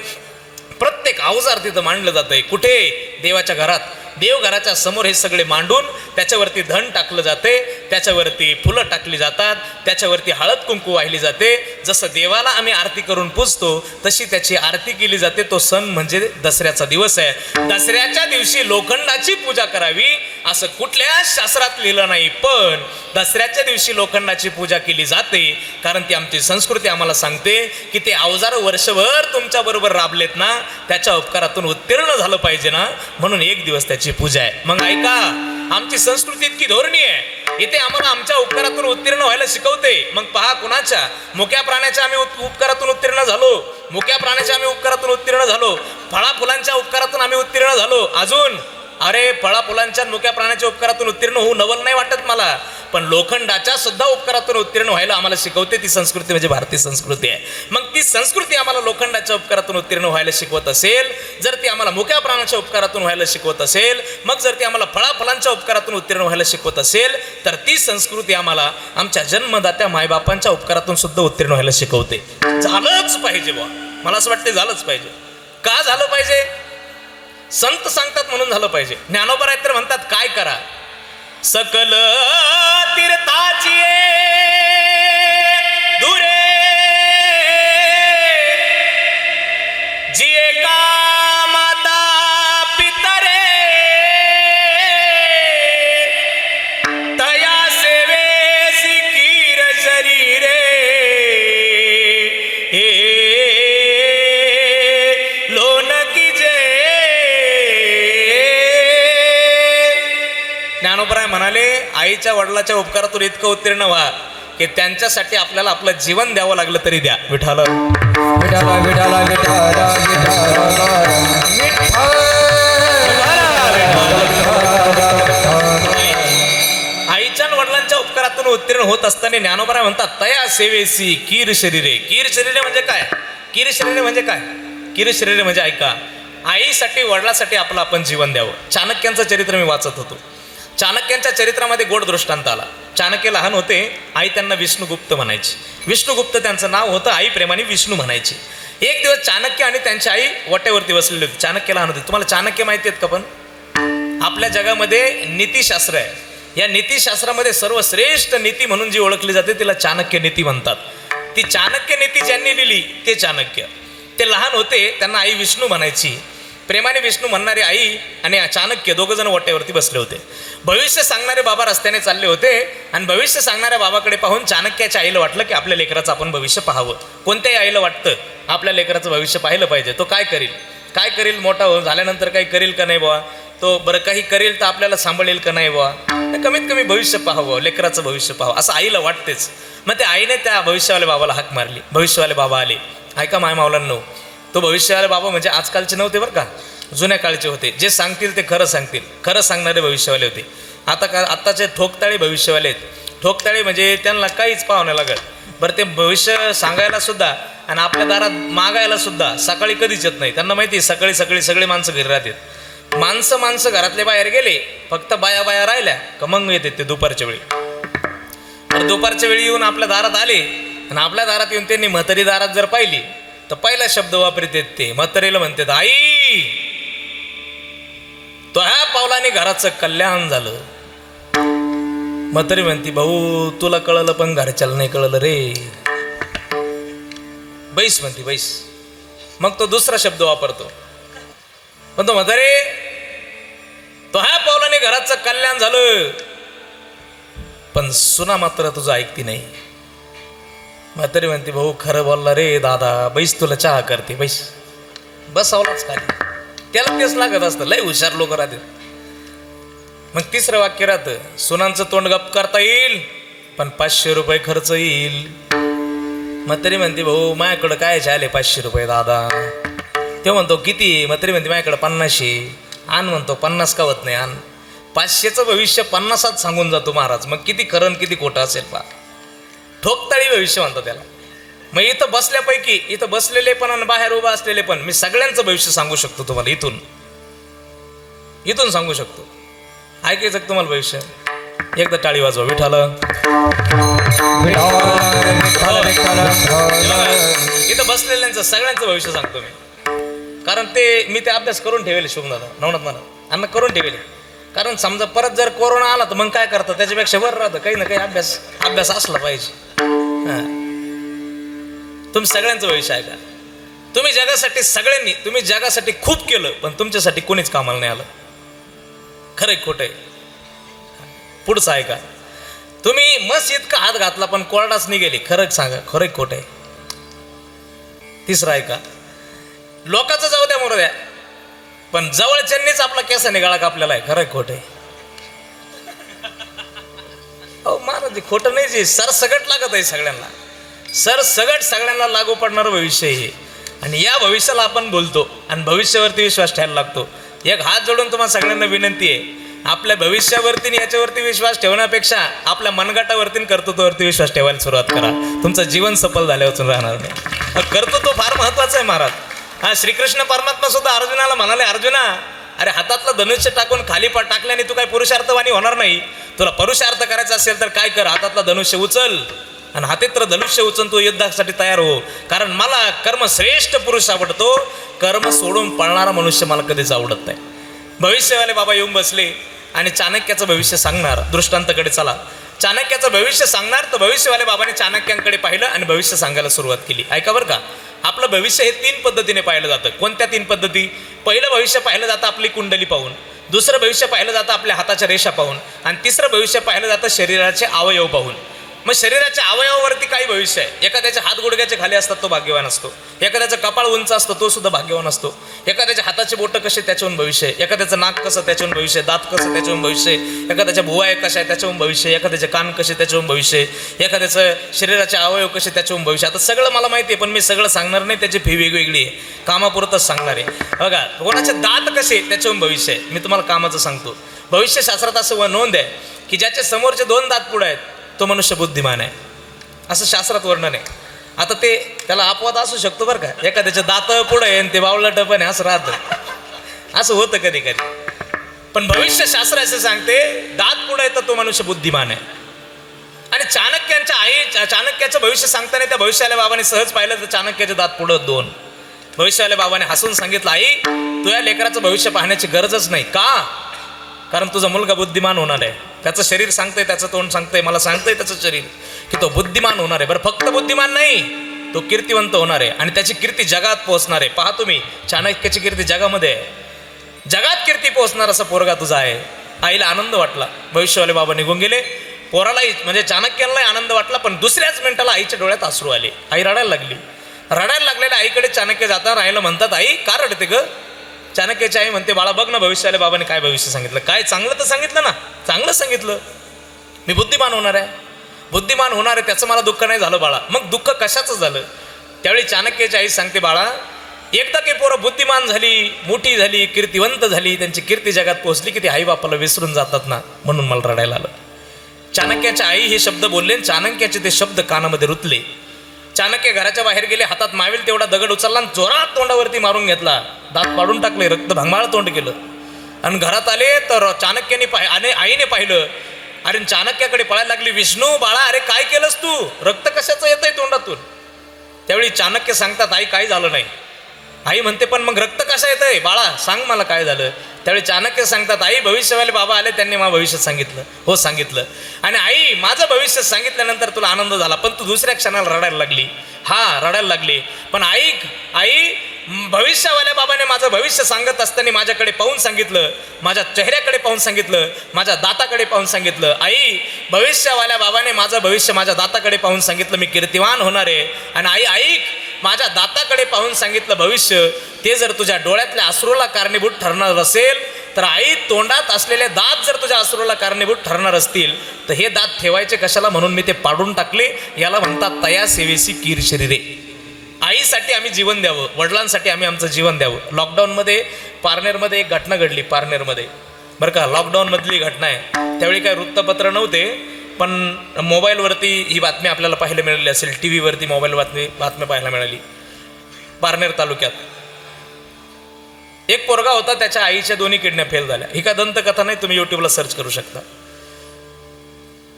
प्रत्येक अवजार तिथं मांडलं जातंय. कुठे? देवाच्या घरात. देवघराच्या समोर हे सगळे मांडून त्याच्यावरती धन टाकलं जाते, त्याच्यावरती फुलं टाकली जातात, त्याच्यावरती हळद कुंकू वाहिली जाते. जसं देवाला आम्ही आरती करून पुजतो तशी त्याची आरती केली जाते. तो सण म्हणजे दसऱ्याचा दिवस आहे. दसऱ्याच्या दिवशी लोखंडाची पूजा करावी असं कुठल्या शास्त्रात लिहिलं नाही, पण दसऱ्याच्या दिवशी लोखंडाची पूजा केली जाते कारण ती आमची संस्कृती आम्हाला सांगते की ते अवजार वर्षभर तुमच्या बरोबर राबलेत ना, त्याच्या उपकारातून उत्तीर्ण झालं पाहिजे ना, म्हणून एक दिवस त्याची पूजा आहे. मग ऐका, आमची संस्कृती इतकी धोरणी आहे, इथे आम्हाला आमच्या उपकारातून उत्तीर्ण व्हायला शिकवते. मग पहा, कुणाच्या? मुक्या प्राण्याच्या आम्ही उपकारातून उत्तीर्ण झालो, मुक्या प्राण्याच्या आम्ही उपकारातून उत्तीर्ण झालो, फळा फुलांच्या उपकारातून आम्ही उत्तीर्ण झालो. अजून अरे फळा फुलांच्या मुक्या प्राण्याच्या उपकारातून उत्तीर्ण होऊ नवल नाही वाटत मला, पण लोखंडाच्या सुद्धा उपकारातून उत्तीर्ण व्हायला आम्हाला शिकवते. ती संस्कृती म्हणजे भारतीय संस्कृती आहे. मग ती संस्कृती आम्हाला लोखंडाच्या उपकारातून उत्तीर्ण व्हायला शिकवत असेल, जर ती आम्हाला मुक्या प्राण्याच्या उपकारातून व्हायला शिकवत असेल, मग जर ती आम्हाला फळाफुलांच्या उपकारातून उत्तीर्ण व्हायला शिकवत असेल, तर ती संस्कृती आम्हाला आमच्या जन्मदात्या मायबापांच्या उपकारातून सुद्धा उत्तीर्ण व्हायला शिकवते. झालंच पाहिजे बुवा, मला असं वाटतं झालंच पाहिजे. का झालं पाहिजे? संत सांगतात म्हणून झालं पाहिजे. ज्ञानोबा आहेत तर म्हणतात, काय करा? सकल तीर्थाची दुरे जी एका माता पितरे तया सेवेसी कीर शरीरे ज्ञानोबराय म्हणाले, आईच्या वडिलाच्या उपकारातून इतकं उत्तीर्ण व्हा की त्यांच्यासाठी आपल्याला आपलं जीवन द्यावं लागलं तरी द्या. विठाल विठाला विठाला विठाला आईच्या वडिलांच्या उपकारातून उत्तीर्ण होत असताना ज्ञानोबराय म्हणतात, तया सेवेसी कीर शरीरे. कीर शरीरे म्हणजे काय? कीर शरीरे म्हणजे काय? कीर शरीरे म्हणजे ऐका, आईसाठी वडिलासाठी आपलं आपण जीवन द्यावं. चाणक्यांचं चरित्र मी वाचत होतो. चाणक्यांच्या चरित्रामध्ये गोड दृष्टांत आला. चाणक्य लहान होते, आई त्यांना विष्णुगुप्त म्हणायची. विष्णुगुप्त त्यांचं नाव होतं, आई प्रेमाने विष्णू म्हणायची. एक दिवस चाणक्य आणि त्यांची आई वट्यावरती बसलेले होते. चाणक्य लहान होते. तुम्हाला चाणक्य माहिती आहेत का? पण आपल्या जगामध्ये नीतिशास्त्र आहे. या नीतिशास्त्रामध्ये सर्वश्रेष्ठ नीती म्हणून जी ओळखली जाते तिला चाणक्य नीती म्हणतात. ती चाणक्य नीती ज्यांनी लिहिली ते चाणक्य. ते लहान होते, त्यांना आई विष्णू म्हणायची. प्रेमाने विष्णू म्हणणारी आई आणि चाणक्य दोघं जण वाटेवरती बसले होते. भविष्य सांगणारे बाबा रस्त्याने चालले होते आणि भविष्य सांगणाऱ्या बाबाकडे पाहून चाणक्याच्या आईला वाटलं की आपल्या लेकराचं आपण भविष्य पाहावं. कोणत्याही आईला वाटतं आपल्या लेकराचं भविष्य पाहिलं पाहिजे. तो काय करील मोठा झाल्यानंतर काही करील का नाही बुवा, तो बरं काही करेल तर आपल्याला सांभाळेल का नाही बुवा, कमीत कमी भविष्य पाहावं, लेकराचं भविष्य पाहावं असं आईला वाटतेच. मग त्या आईने त्या भविष्यवाल्या बाबाला हाक मारली. भविष्यवाले बाबा आले. ऐका माय मावलांनो, तो भविष्यवाले बाबा म्हणजे आजकालचे नव्हते बरं का, जुन्या काळचे होते. जे सांगतील ते खरं सांगतील, खरं सांगणारे भविष्यवाले होते. आत्ताचे ठोकताळे भविष्यवाले आहेत. ठोकताळे म्हणजे त्यांना काहीच पाहावं नाही लागत. बरं ते भविष्य सांगायला सुद्धा आणि आपल्या दारात मागायला सुद्धा सकाळी कधीच येत नाही. त्यांना माहिती आहे सकाळी सगळे माणसं घरी राहतात. माणसं घरातले बाहेर गेले, फक्त बाया राहिल्या का मग येते ते दुपारच्या वेळी. तर दुपारच्या वेळी येऊन आपल्या दारात आले आणि आपल्या दारात येऊन त्यांनी म्हातारी दारात जर पाहिली तर पहिला शब्द वापरत आहेत ते. म्हातारीला म्हणतात, आई तो ह्या पावलाने घराचं कल्याण झालं. म्हातारी म्हणती, भाऊ तुला कळलं पण घरच्याला नाही कळलं रे. बैस म्हणती, बैस. मग तो दुसरा शब्द वापरतो. पण तो म्हातारे, तो ह्या पावलाने घराचं कल्याण झालं पण सुना मात्र तुझं ऐकती नाही. म्हातारी म्हणते, भाऊ खरं बोलला रे दादा, बैस तुला चहा करते, बैस. बसावलाच खाली. त्याला तेच लागत असतं, लय हुशार लोक राहतात. मग तिसरं वाक्य राहतं, सुनांचं तोंड गप करता येईल पण 500 रुपये खर्च येईल. म्हातारी म्हणते, भाऊ माझ्याकडं काय आले 500 रुपये दादा. ते म्हणतो किती? म्हातारी म्हणते, माझ्याकडं 50. आण म्हणतो, 50 का होत नाही, आण. 500चं भविष्य 50त सांगून जातो महाराज. मग किती खरं किती खोटं असेल पा. ठोकताळी भविष्य म्हणतो त्याला. मग इथं बसलेले पण आणि बाहेर उभा असलेले पण मी सगळ्यांचं भविष्य सांगू शकतो तुम्हाला. इथून सांगू शकतो. ऐकायचं तुम्हाला भविष्य? एकदा टाळी वाजवा. विठाल इथं बसलेल्यांचं सगळ्यांचं भविष्य सांगतो मी. कारण मी ते अभ्यास करून ठेवले. शुभदादा नवनाथ मला आम्ही करून ठेवले. कारण समजा परत जर कोरोना आला तर मग काय करतं, त्याच्यापेक्षा बरं राहतं काही ना काही अभ्यास असला पाहिजे. तुम्ही सगळ्यांचं भविष्य ऐका. तुम्ही जगासाठी खूप केलं पण तुमच्यासाठी कोणीच कामाला नाही आलं. खरंय खोटं आहे? पुढचं ऐका. तुम्ही मस्जिद का हात घातला पण कोरडाच निघेली. खरं सांगा, खरंय खोटं आहे? तिसरं ऐका. लोकांचं जाऊ द्या मरू द्या पण जवळच्यांनीच आपला केसाने गळा कापलेला आहे. खरंय खोटं आहे? अहो महाराज खोटं नाही. जे सरसगट लागत आहे सगळ्यांना. सगळ्यांना लागू पडणारं भविष्य हे. आणि या भविष्याला आपण बोलतो आणि भविष्यावरती विश्वास ठेवायला लागतो. एक हात जोडून तुम्हाला सगळ्यांना विनंती आहे, आपल्या भविष्यावरती आणि याच्यावरती विश्वास ठेवण्यापेक्षा आपल्या मनगटावरती आणि कर्तृत्वावरती विश्वास ठेवायला सुरुवात करा. तुमचं जीवन सफल झाल्यावर राहणार नाही. कर्तृत्व फार महत्वाचं आहे महाराज. श्रीकृष्ण परमात्मा सुद्धा अर्जुनाला म्हणाले, अर्जुना अरे हातातलं धनुष्य टाकून खाली टाकल्याने तू काही पुरुषार्थवाणी होणार नाही. तुला पुरुषार्थ करायचा असेल तर काय कर, हातातलं धनुष्य उचल आणि हातेत्र धनुष्य उचलून तू युद्धासाठी तयार हो. कारण मला कर्मश्रेष्ठ पुरुष आवडतो, कर्म सोडून पळणारा मनुष्य मला कधीच आवडत नाही. भविष्यवाले बाबा येऊन बसले आणि चाणक्याचं भविष्य सांगणार. दृष्टांताकडे चला. चाणक्याचं भविष्य सांगणार तर भविष्यवाले बाबाने चाणक्यांकडे पाहिलं आणि भविष्य सांगायला सुरुवात केली. ऐका बरं का, आपलं भविष्य हे 3 पद्धतीने पाहिलं जातं. कोणत्या 3 पद्धती? पहिलं भविष्य पाहिलं जातं आपली कुंडली पाहून, दुसरं भविष्य पाहिलं जातं आपल्या हाताच्या रेषा पाहून आणि तिसरं भविष्य पाहिलं जातं शरीराचे अवयव पाहून. मग शरीराच्या अवयवावरती काही भविष्य आहे. एखाद्याचे हात गुडघ्याचे खाली असतात तो भाग्यवान असतो. एखाद्याचं कपाळ उंच असतो तो सुद्धा भाग्यवान असतो. एखाद्याच्या हाताचे बोटं कसे त्याच्याहून भविष्य आहे. एखाद्याचं नाक कसं त्याच्याहून भविष्य आहे. दात कसं त्याच्याहून भविष्य आहे. एखाद्याच्या भुवया कशा आहे त्याच्याहून भविष्य आहे. एखाद्याचे कान कसे त्याच्याहून भविष्य आहे. एखाद्याचं शरीराचे अवयव कसे त्याच्याहून भविष्य. आता सगळं मला माहिती आहे पण मी सगळं सांगणार नाही. त्याची फी वेगवेगळी आहे. कामापुरतच सांगणार आहे. बघा, कोणाचे दात कसे त्याच्याहून भविष्य आहे. मी तुम्हाला कामाचं सांगतो. भविष्यशास्त्रात असं नोंद आहे की ज्याचे समोरचे 2 दात पुढे आहेत तो मनुष्य बुद्धिमान आहे, असं शास्त्रात वर्णन आहे. आता त्याला अपवाद असू शकतो बरं का. एखाद्याचे दात पुढे आहे आणि ते बावळट पण आहे असं राहतं. असं होतं कधी कधी. पण भविष्यशास्त्र असं सांगते दात पुढे तर तो मनुष्य बुद्धिमान आहे. आणि चाणक्याचं भविष्य सांगताना त्या भविष्याला बाबाने सहज पाहिलं तर चाणक्याचे दात पुढे 2. भविष्याला बाबाने हसून सांगितलं, आई तू या लेकराचं भविष्य पाहण्याची गरजच नाही. का? कारण तुझा मुलगा बुद्धिमान होणार आहे. त्याचं शरीर सांगतंय, त्याचं तोंड सांगतंय, मला सांगतंय त्याचं शरीर की तो बुद्धिमान होणार आहे. बरं फक्त बुद्धिमान नाही, तो कीर्तिवंत होणार आहे आणि त्याची कीर्ती जगात पोहोचणार आहे. पहा तुम्ही, चाणक्याची कीर्ती जगामध्ये आहे. जगात कीर्ती पोहोचणार असा पोरगा तुझा आहे. आईला आनंद वाटला. भविष्यवाले बाबा निघून गेले. पोरालाही म्हणजे चाणक्यालाही आनंद वाटला, पण दुसऱ्याच मिनिटाला आईच्या डोळ्यात अश्रू आले. आई रडायला लागली. रडायला लागलेल्या आईकडे चाणक्य जाता राहिलं म्हणतात, आई का रडते ग? चाणक्याची आई म्हणते, बाळा बघ ना भविष्याला बाबाने काय भविष्य सांगितलं. काय चांगलं तर सांगितलं ना, चांगलं सांगितलं. मी बुद्धिमान होणार आहे, बुद्धिमान होणार आहे, त्याचं मला दुःख नाही झालं बाळा. मग दुःख कशाचं झालं? त्यावेळी चाणक्याची आई सांगते, बाळा एकदा की पोरं बुद्धिमान झाली, मोठी झाली, कीर्तिवंत झाली, त्यांची कीर्ती जगात पोहोचली की ती आई बापाला विसरून जातात ना, म्हणून मला रडायला आलं. चाणक्याच्या आई हे शब्द बोलले. चाणक्याचे ते शब्द कानामध्ये रुतले. चाणक्य घराच्या बाहेर गेले. हातात मावेल तेवढा दगड उचलला आणि जोरात तोंडावरती मारून घेतला. दात पाडून टाकले, रक्त भंगाळ तोंड केलं. आणि घरात आले तर चाणक्याने आईने पाहिलं. अरे चाणक्याकडे पळायला लागली, विष्णू बाळा अरे काय केलंस तू? रक्त कशाचं येत आहे तोंडातून? त्यावेळी चाणक्य सांगतात, आई काय झालं नाही. आई म्हणते, पण मग रक्त कशा येत आहे बाळा, सांग मला काय झालं. त्यावेळी चाणक्य सांगतात, आई भविष्यवाले बाबा आले, त्यांनी मला भविष्य सांगितलं. हो सांगितलं. आणि आई माझं भविष्य सांगितल्यानंतर तुला आनंद झाला, पण तू दुसऱ्या क्षणाला रडायला लागली. हा रडायला लागली. पण आई भविष्यवाल्या बाबाने माझं भविष्य सांगत असताना माझ्याकडे पाहून सांगितलं, माझ्या चेहऱ्याकडे पाहून सांगितलं, माझ्या दाताकडे पाहून सांगितलं. आई भविष्यवाल्या बाबाने माझं भविष्य माझ्या दाताकडे पाहून सांगितलं, मी कीर्तिवान होणार आहे. आणि आई ऐक, माझ्या दाताकडे पाहून सांगितलं भविष्य, ते जर तुझ्या डोळ्यातल्या अश्रूला कारणीभूत ठरणार असेल तर आई तोंडात असलेले दात जर तुझ्या अश्रूला कारणीभूत ठरणार असतील तर हे दात ठेवायचे कशाला, म्हणून मी ते पाडून टाकले. याला म्हणतात तया सेवेसी कीर शरीरे. आईसाठी आम्ही जीवन द्यावं, वडिलांसाठी आम्ही आमचं जीवन द्यावं. लॉकडाऊनमध्ये पारनेरमध्ये एक घटना घडली. पारनेरमध्ये बरं का, लॉकडाऊनमधली घटना आहे. त्यावेळी काय वृत्तपत्र नव्हते, पण मोबाईलवरती ही बातमी आपल्याला पाहायला मिळाली असेल, टी व्हीवरती मोबाईल बातमी पाहायला मिळाली. पारनेर तालुक्यात एक पोरगा होता, त्याच्या आईच्या दोन्ही किडन्या फेल झाल्या. ही का दंतकथा नाही, तुम्ही यूट्यूबला सर्च करू शकता.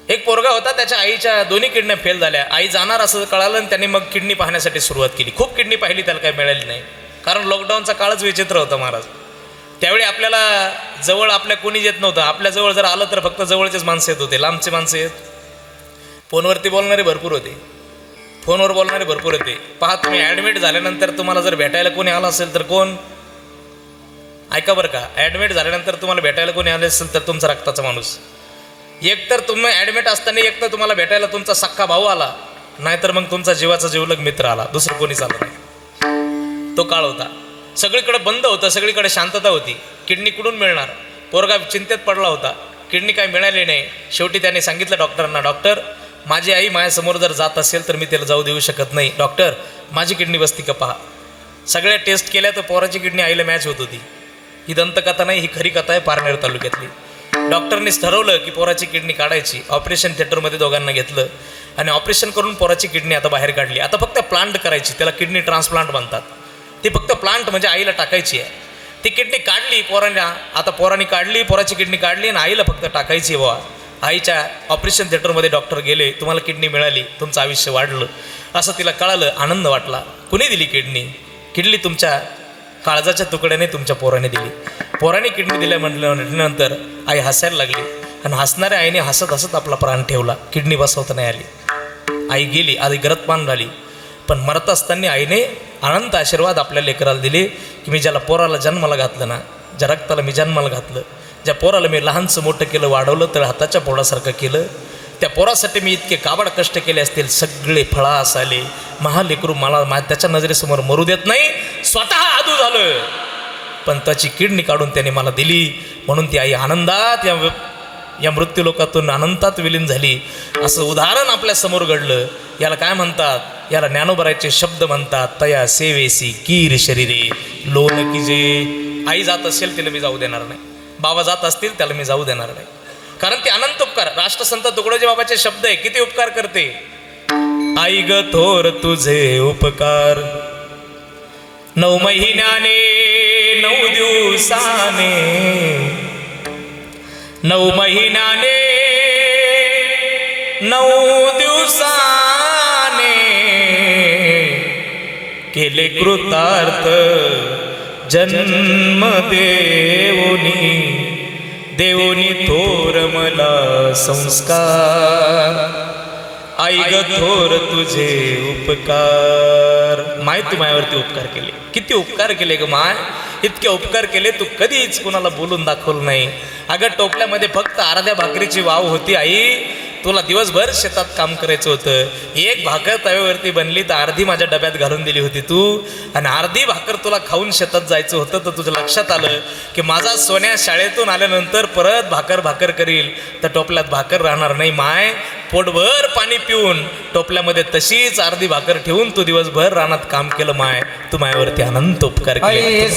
एक पोरगा होता, त्याच्या आईच्या दोन्ही किडन्या फेल झाल्या. आई जाणार असं कळालं आणि त्यांनी मग किडनी पाहण्यासाठी सुरुवात केली. खूप किडनी पाहिली, त्याला काही मिळाली नाही, कारण लॉकडाऊनचा काळच विचित्र होता महाराज. त्यावेळी आपल्याला जवळ आपल्या कोणी येत नव्हतं. आपल्या जवळ जर आलं तर फक्त जवळचेच माणसं येत होते, लांबचे माणसं येत. फोनवरती बोलणारे भरपूर होते, फोनवर बोलणारे भरपूर होते. पहा, तुम्ही ॲडमिट झाल्यानंतर तुम्हाला जर भेटायला कोणी आलं असेल तर कोण? ऐका बरं का, ॲडमिट झाल्यानंतर तुम्हाला भेटायला कोणी आलं असेल तर तुमचा रक्ताचा माणूस. एकतर तुम्ही ॲडमिट असताना एकतर तुम्हाला भेटायला तुमचा सख्खा भाऊ आला, नाहीतर मग तुमचा जीवाचा जीवलग मित्र आला, दुसरं कोणीच आलं नाही. तो काळ होता. सगळीकडे बंद होतं, सगळीकडे शांतता होती. किडनी कुठून मिळणार? पोरगा चिंतेत पडला होता, किडनी काय मिळाली नाही. शेवटी त्याने सांगितलं डॉक्टरांना, डॉक्टर माझी आई माझ्यासमोर जर जात असेल तर मी त्याला जाऊ देऊ शकत नाही. डॉक्टर माझी किडनी बसती का पहा. सगळ्या टेस्ट केल्या तर पोराची किडनी आईला मॅच होत होती. ही दंतकथा नाही, ही खरी कथा आहे पारनेर तालुक्यातली. डॉक्टरनीच ठरवलं की पोराची किडनी काढायची. ऑपरेशन थिएटरमध्ये दोघांना घेतलं आणि ऑपरेशन करून पोराची किडनी आता बाहेर काढली. आता फक्त प्लांट करायची, त्याला किडनी ट्रान्सप्लांट म्हणतात. ती फक्त प्लांट म्हणजे आईला टाकायची आहे. ती किडनी काढली पोरांना, आता पोरांनी काढली, पोराची किडनी काढली आणि आईला फक्त टाकायची आहे. आईच्या ऑपरेशन थिएटरमध्ये डॉक्टर गेले, तुम्हाला किडनी मिळाली, तुमचं आयुष्य वाढलं असं तिला कळालं. आनंद वाटला. कुणी दिली किडनी? किडनी तुमच्या काळजाच्या तुकड्याने तुमच्या पोराने दिली. पोराने किडनी दिल्या म्हटल्यानंतर आई हसायला लागली आणि हसणाऱ्या आईने हसत हसत आपला प्राण ठेवला. किडनी बसवता नाही आली. आई गेली, आधी गरजपान झाली, पण मरत असताना आईने अनंत आशीर्वाद आपल्या लेकराला दिले की मी ज्याला पोराला जन्माला घातलं ना, ज्या रक्ताला मी जन्माला घातलं, ज्या पोराला मी लहानचं मोठं केलं, वाढवलं, तर हाताच्या पोरासारखं केलं, त्या पोरासाठी मी इतके काबाड कष्ट केले असतील, सगळे फळास आले. महालेकरू मला त्याच्या नजरेसमोर मरू देत नाही, स्वतः आदू झालं, पण त्याची किडनी काढून त्याने मला दिली. म्हणून ती आई आनंदात या मृत्यूलोकातून अनंतात विलीन झाली. असं उदाहरण आपल्या समोर घडलं. याला काय म्हणतात? याला ज्ञानोबराचे शब्द म्हणतात, तया सेवेसी कीर शरीरे लोन की जे. आई जात असेल तिला मी जाऊ देणार नाही, बाबा जात असतील त्याला मी जाऊ देणार नाही, कारण ते अनंत उपकार. राष्ट्रसंत तुकडोजी बाबाचे शब्द आहे, किती उपकार करते आई ग थोर तुझे उपकार. 9 महिन्याने 9 दिवसाने 9 महिन्याने 9 दिवसाने केले कृतार्थ जन्म देवोनी थोर मला संस्कार. आई ग थोर तुझे उपकार. माय तू मायावरती उपकार केले, किती उपकार केले ग माय, इतके उपकार केले तू कधीच कुणाला बोलून दाखवलं नाही. अगं टोपल्यामध्ये फक्त अर्ध्या भाकरीची वाव होती आई, तुला दिवसभर शेतात काम करायचं होतं. एक भाकर तव्यावरती बनली तर अर्धी माझ्या डब्यात घालून दिली होती तू, आणि अर्धी भाकर तुला खाऊन शेतात जायचं होतं. तर तुझं लक्षात आलं की माझा सोन्या शाळेतून आल्यानंतर परत भाकर करील तर टोपल्यात भाकर राहणार नाही. माय पोटभर पाणी पिऊन टोपल्यामध्ये तशीच अर्धी भाकर ठेवून तू दिवसभर रानात काम केलं. माय तू मायावरती अनंत उपकार केले.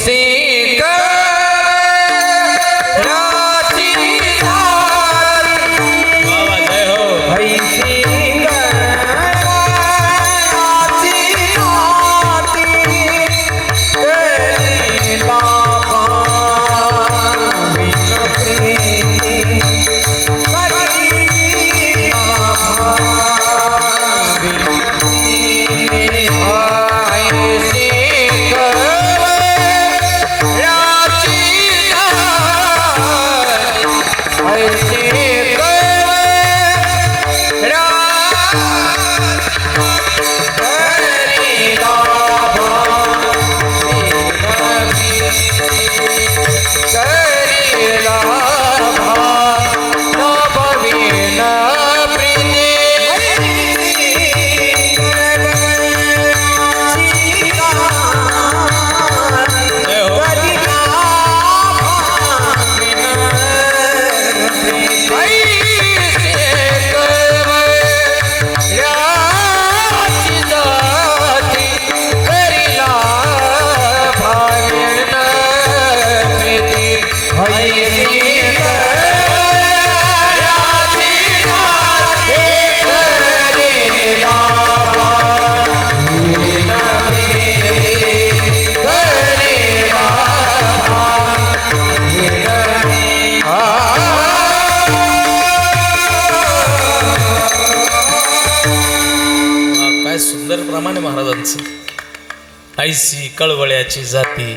प्रमाणे महाराजांचं ऐसी कळवळ्याची जाती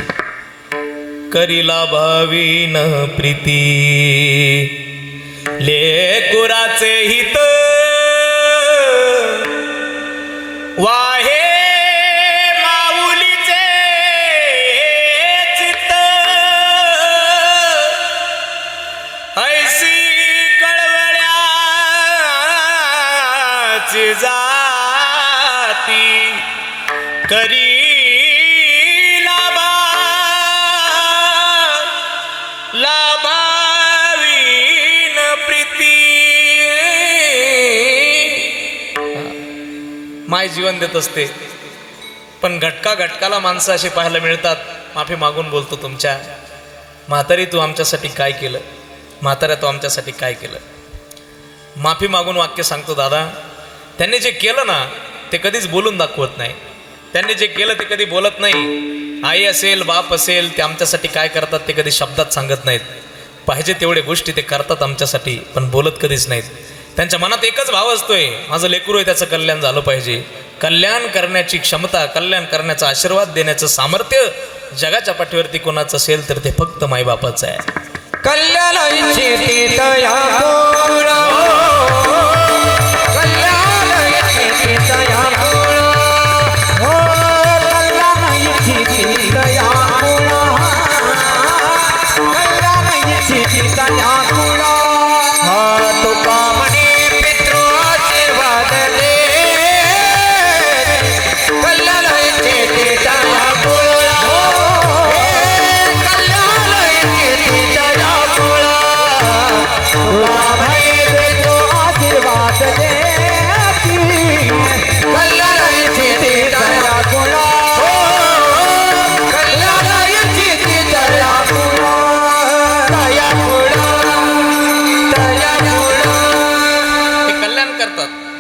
करीला भावीन प्रीती लेकुराचे हित वाहे माऊलीचे चित्त ऐसी कळवळ्याची जाती करी लाभावीन प्रीती. माय जीवन देत असते पण घटकाला माणसं अशी पाहायला मिळतात. माफी मागून बोलतो तुमच्या म्हातारी तू आमच्यासाठी काय केलं, म्हाताऱ्या तू आमच्यासाठी काय केलं. माफी मागून वाक्य सांगतो दादा, त्यांनी जे केलं ना ते कधीच बोलून दाखवत नाही. त्यांनी जे केलं ते कधी बोलत नाही. आई असेल बाप असेल ते आमच्यासाठी काय करतात ते कधी शब्दात सांगत नाहीत. पाहिजे तेवढे गोष्टी ते करतात आमच्यासाठी पण बोलत कधीच नाहीत. त्यांच्या मनात एकच भाव असतोय, माझं लेकरू आहे त्याचं कल्याण झालं पाहिजे. कल्याण करण्याची क्षमता, कल्याण करण्याचा आशीर्वाद देण्याचं सामर्थ्य जगाच्या पाठीवरती कोणाचं असेल तर ते फक्त मायबापाचं आहे. कल्याणाची दया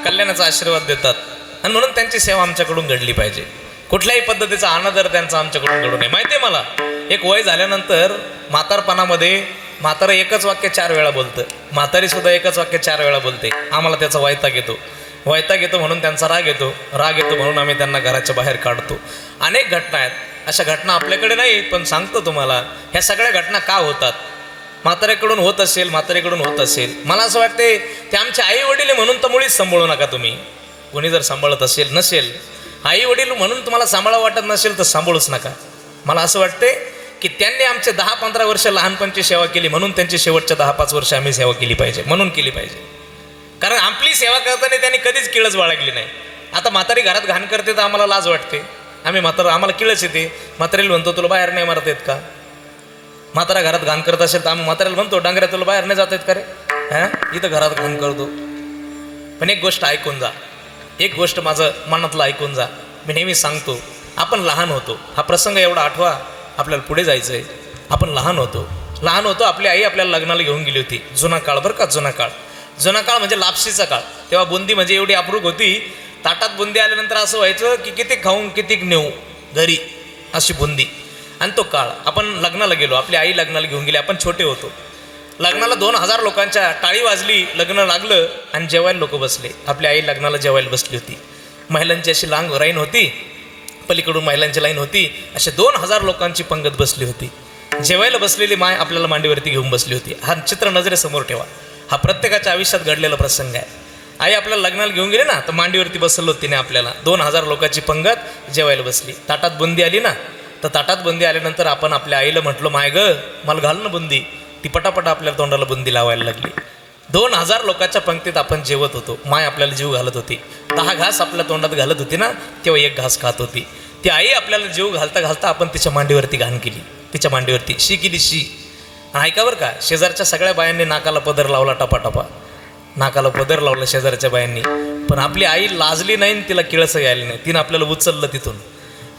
कल्याणाचा आशीर्वाद देतात आणि म्हणून त्यांची सेवा आमच्याकडून घडली पाहिजे. कुठल्याही पद्धतीचा अनादर त्यांचा आमच्याकडून घडू नये. माहिती आहे मला, एक वय झाल्यानंतर म्हातारपणामध्ये म्हातारं एकच वाक्य 4 वेळा बोलतं, म्हातारी सुद्धा एकच वाक्य 4 वेळा बोलते. आम्हाला त्याचा वैताग येतो म्हणून त्यांचा राग येतो म्हणून आम्ही त्यांना घराच्या बाहेर काढतो. अनेक घटना आहेत, अशा घटना आपल्याकडे नाही पण सांगतो तुम्हाला ह्या सगळ्या घटना का होतात. म्हाताऱ्याकडून होत असेल मला असं वाटते ते आमचे आई वडील म्हणून तर मुळीच सांभाळू नका तुम्ही. कोणी जर सांभाळत असेल नसेल आई वडील म्हणून तुम्हाला सांभाळा वाटत नसेल तर सांभाळूच नका. मला असं वाटते की त्यांनी आमचे 10-15 वर्ष लहानपणची सेवा केली म्हणून त्यांची शेवटच्या 10-5 वर्ष आम्ही सेवा केली पाहिजे, म्हणून केली पाहिजे. कारण आपली सेवा करताना त्यांनी कधीच किळच बाळगली नाही. आता म्हातारी घरात घाण करते तर आम्हाला लाज वाटते, आम्ही आम्हाला किळच येते. म्हातारीला म्हणतो तुला बाहेर नाही मारता येत का? म्हातारा घरात घाण करत असेल तर आम्ही म्हाताऱ्याला म्हणतो डांगऱ्या तुला बाहेर नाही जात आहेत का रे? हां, इथं घरात घाण करतो. पण एक गोष्ट ऐकून जा, एक गोष्ट माझं मनातलं ऐकून जा. मी नेहमी सांगतो, आपण लहान होतो, हा प्रसंग एवढा आठवा, आपल्याला पुढे जायचं आहे. आपण लहान होतो, आपली आई आपल्याला लग्नाला घेऊन गेली होती. जुना काळ बरं का, जुना काळ म्हणजे लापशीचा काळ. तेव्हा बुंदी म्हणजे एवढी अप्रूप होती, ताटात बुंदी आल्यानंतर असं व्हायचं की किती खाऊन किती नेऊ घरी, अशी बुंदी. आणि तो काळ आपण लग्नाला गेलो, आपली आई लग्नाला घेऊन गेली, आपण छोटे होतो. लग्नाला 2000 लोकांच्या टाळी वाजली, लग्न लागलं आणि जेवायला लोक बसले. आपली आई लग्नाला जेवायला बसली होती. महिलांची अशी लांग लाईन होती, पलीकडून महिलांची लाईन होती, असे 2000 लोकांची पंगत बसली होती. जेवायला बसलेली माय आपल्याला मांडीवरती घेऊन बसली होती. हा चित्र नजरेसमोर ठेवा, हा प्रत्येकाच्या आयुष्यात घडलेला प्रसंग आहे. आई आपल्याला लग्नाला घेऊन गेली ना, तर मांडीवरती बसवलं होती तिने आपल्याला. 2000 लोकांची पंगत जेवायला बसली. ताटात बुंदी आली ना, तर ताटात बुंदी आल्यानंतर आपण आपल्या आईला म्हटलं, माय ग मला घाल ना बुंदी. ती पटापट आपल्याला तोंडाला बुंदी लावायला लागली. 2000 लोकांच्या पंक्तीत आपण जेवत होतो, माय आपल्याला जीव घालत होती. 10 घास आपल्या तोंडात घालत होती ना, तेव्हा 1 घास खात होती. ती आई आपल्याला जीव घालता घालता आपण तिच्या मांडीवरती घाण केली, तिच्या मांडीवरती शी केली, शी. ऐका बरं का, शेजारच्या सगळ्या बायांनी नाकाला पदर लावला, टपाटपा नाकाला पदर लावला शेजारच्या बायांनी. पण आपली आई लाजली नाही, तिला किळसं घ्यायला नाही. तिने आपल्याला उचललं, तिथून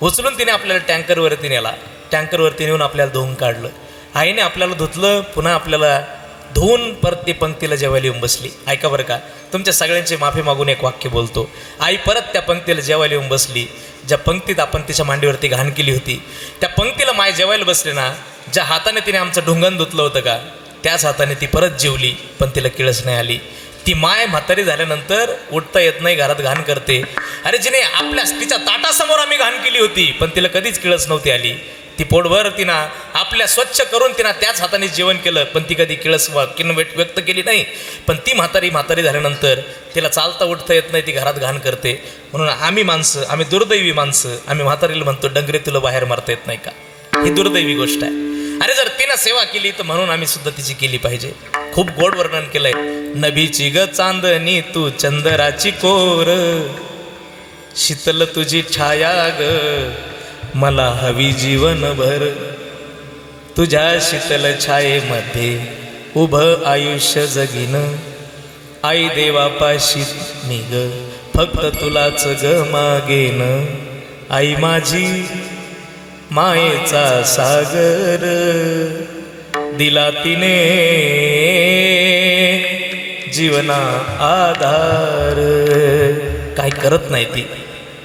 उचलून तिने आपल्याला टँकरवरती नेला. टँकरवरती नेऊन आपल्याला धुवून काढलं. आईने आपल्याला धुतलं, पुन्हा आपल्याला धुवून परत ती पंक्तीला जेवायला येऊन बसली. ऐका बरं का, तुमच्या सगळ्यांची माफी मागून एक वाक्य बोलतो. आई परत त्या पंक्तीला जेवायला येऊन बसली. ज्या पंक्तीत आपण तिच्या मांडीवरती घाण केली होती, त्या पंक्तीला माय जेवायला बसले ना, ज्या हाताने तिने आमचं ढुंगण धुतलं होतं का, त्याच हाताने ती परत जेवली, पण तिला किळस नाही आली. ती माय म्हातारी झाल्यानंतर उठता येत नाही, घरात घाण करते. अरे जिने तिच्या ताटासमोर आम्ही घाण केली होती, पण तिला कधीच किळस नव्हती आली. ती पोटभर तिनं आपल्या स्वच्छ करून तिनं त्याच हाताने जेवण केलं, पण ती कधी किळस व्यक्त केली नाही. पण ती म्हातारी झाल्यानंतर तिला चालता उठता येत नाही, ती घरात घाण करते. म्हणून आम्ही दुर्दैवी माणसं, आम्ही म्हातारीला म्हणतो, डंगरे तुला बाहेर मारता येत नाही का? ही दुर्दैवी गोष्ट आहे. अरे जर तिनं सेवा केली तर म्हणून आम्ही सुद्धा तिची केली पाहिजे. खूप गोड वर्णन केलंय. नभीची ग चांदणी तू चंद्राची कोर, शीतल तुझी छाया ग मला हवी जीवनभर. तुझ्या शीतल छायेमध्ये उभं आयुष्य जगीन. आई देवापाशी मी ग फक्त तुलाच ग मागेन. आई माझी मायेचा सागर दिला तिने जीवना आधार. काय करत नाही ती,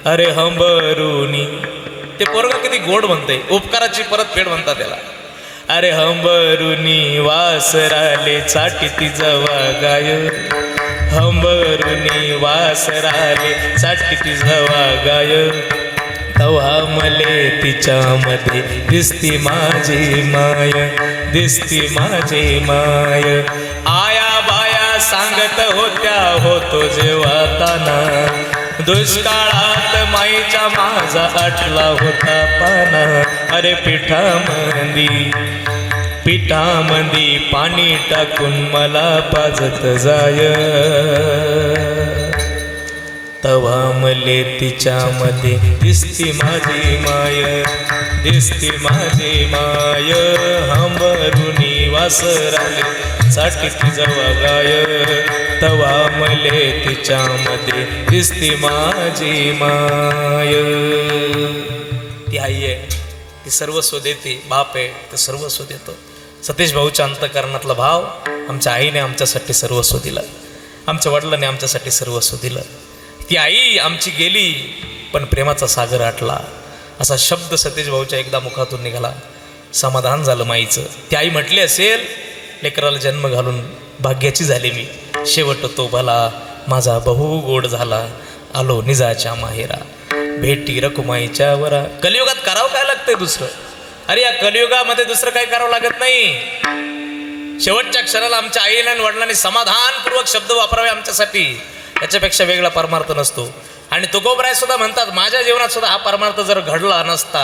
अरे हंबरुनी. ते पोरगा किती गोड म्हणते, उपकाराची परत फेड म्हणतात त्याला. अरे हंबरुनी वासराले चाटी ती जवा गाय. हंबरुनी वासराले चाटी ती जवा गाय. तवा मले तिच्यामध्ये दिसती माझी माय, दिसती माझी माय. आया बाया सांगत होत्या होतो जेव्हा ताना, दुष्काळात माईच्या माझा आटला होता पाना. अरे पिठामंदी पाणी टाकून मला पाजत जाय. तवा मले तिच्यामध्ये दिसती माझी माय, दिसती माझी माय. हंबरुनी वासराले चाटी जवा गाय. तवा मले तिच्यामध्ये दिसती माझी माय. ती आई आहे, ती सर्वस्व देते. बाप आहे, ते सर्वस्व देतो. सतीश भाऊच्या अंतःकरणातला भाव, आमच्या आईने आमच्यासाठी सर्वस्व दिलं, आमच्या वडिलांनी आमच्यासाठी सर्वस्व दिलं. ती आई आमची गेली पण प्रेमाचा सागर आटला, असा शब्द सतीश भाऊच्या एकदा मुखातून निघाला. समाधान झालं माईचं. ती आई म्हटली असेल, लेकराला जन्म घालून भाग्याची झाली मी. शेवट तो भला माझा बहु गोड झाला, आलो निजाच्या माहेरा भेटी रकुमाईच्या वरा. कलियुगात करावं काय लागतंय दुसरं? अरे या कलियुगामध्ये दुसरं काही करावं लागत नाही. शेवटच्या क्षणाला आमच्या आईला आणि वडिलांनी समाधानपूर्वक शब्द वापरावे आमच्यासाठी, याच्यापेक्षा वेगळा परमार्थ नसतो. आणि तुकोबराय सुद्धा म्हणतात माझ्या जीवनात सुद्धा हा परमार्थ जर घडला नसता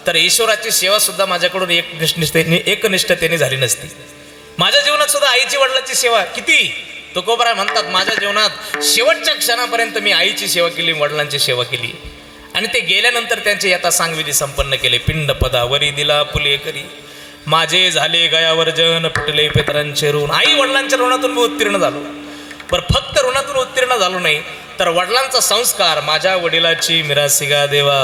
तर ईश्वराची सेवा सुद्धा माझ्याकडून एकनिष्ठतेने झाली नसती. माझ्या जीवनात सुद्धा आईची वडिलांची सेवा किती, तुकोबराय म्हणतात माझ्या जीवनात शेवटच्या क्षणापर्यंत मी आईची सेवा केली, वडिलांची सेवा केली. आणि ते गेल्यानंतर त्यांचे यथा सांगविधी संपन्न केले. पिंड पदावरी दिला फुले करी, माझे झाले गयावर्जन पिटले पितरांचे ऋण. आई वडिलांच्या ऋणातून मी उत्तीर्ण झालो. बरं फक्त ऋणातून उत्तीर्ण झालो नाही तर वडिलांचा संस्कार, माझ्या वडिलाची मिरासिगा देवा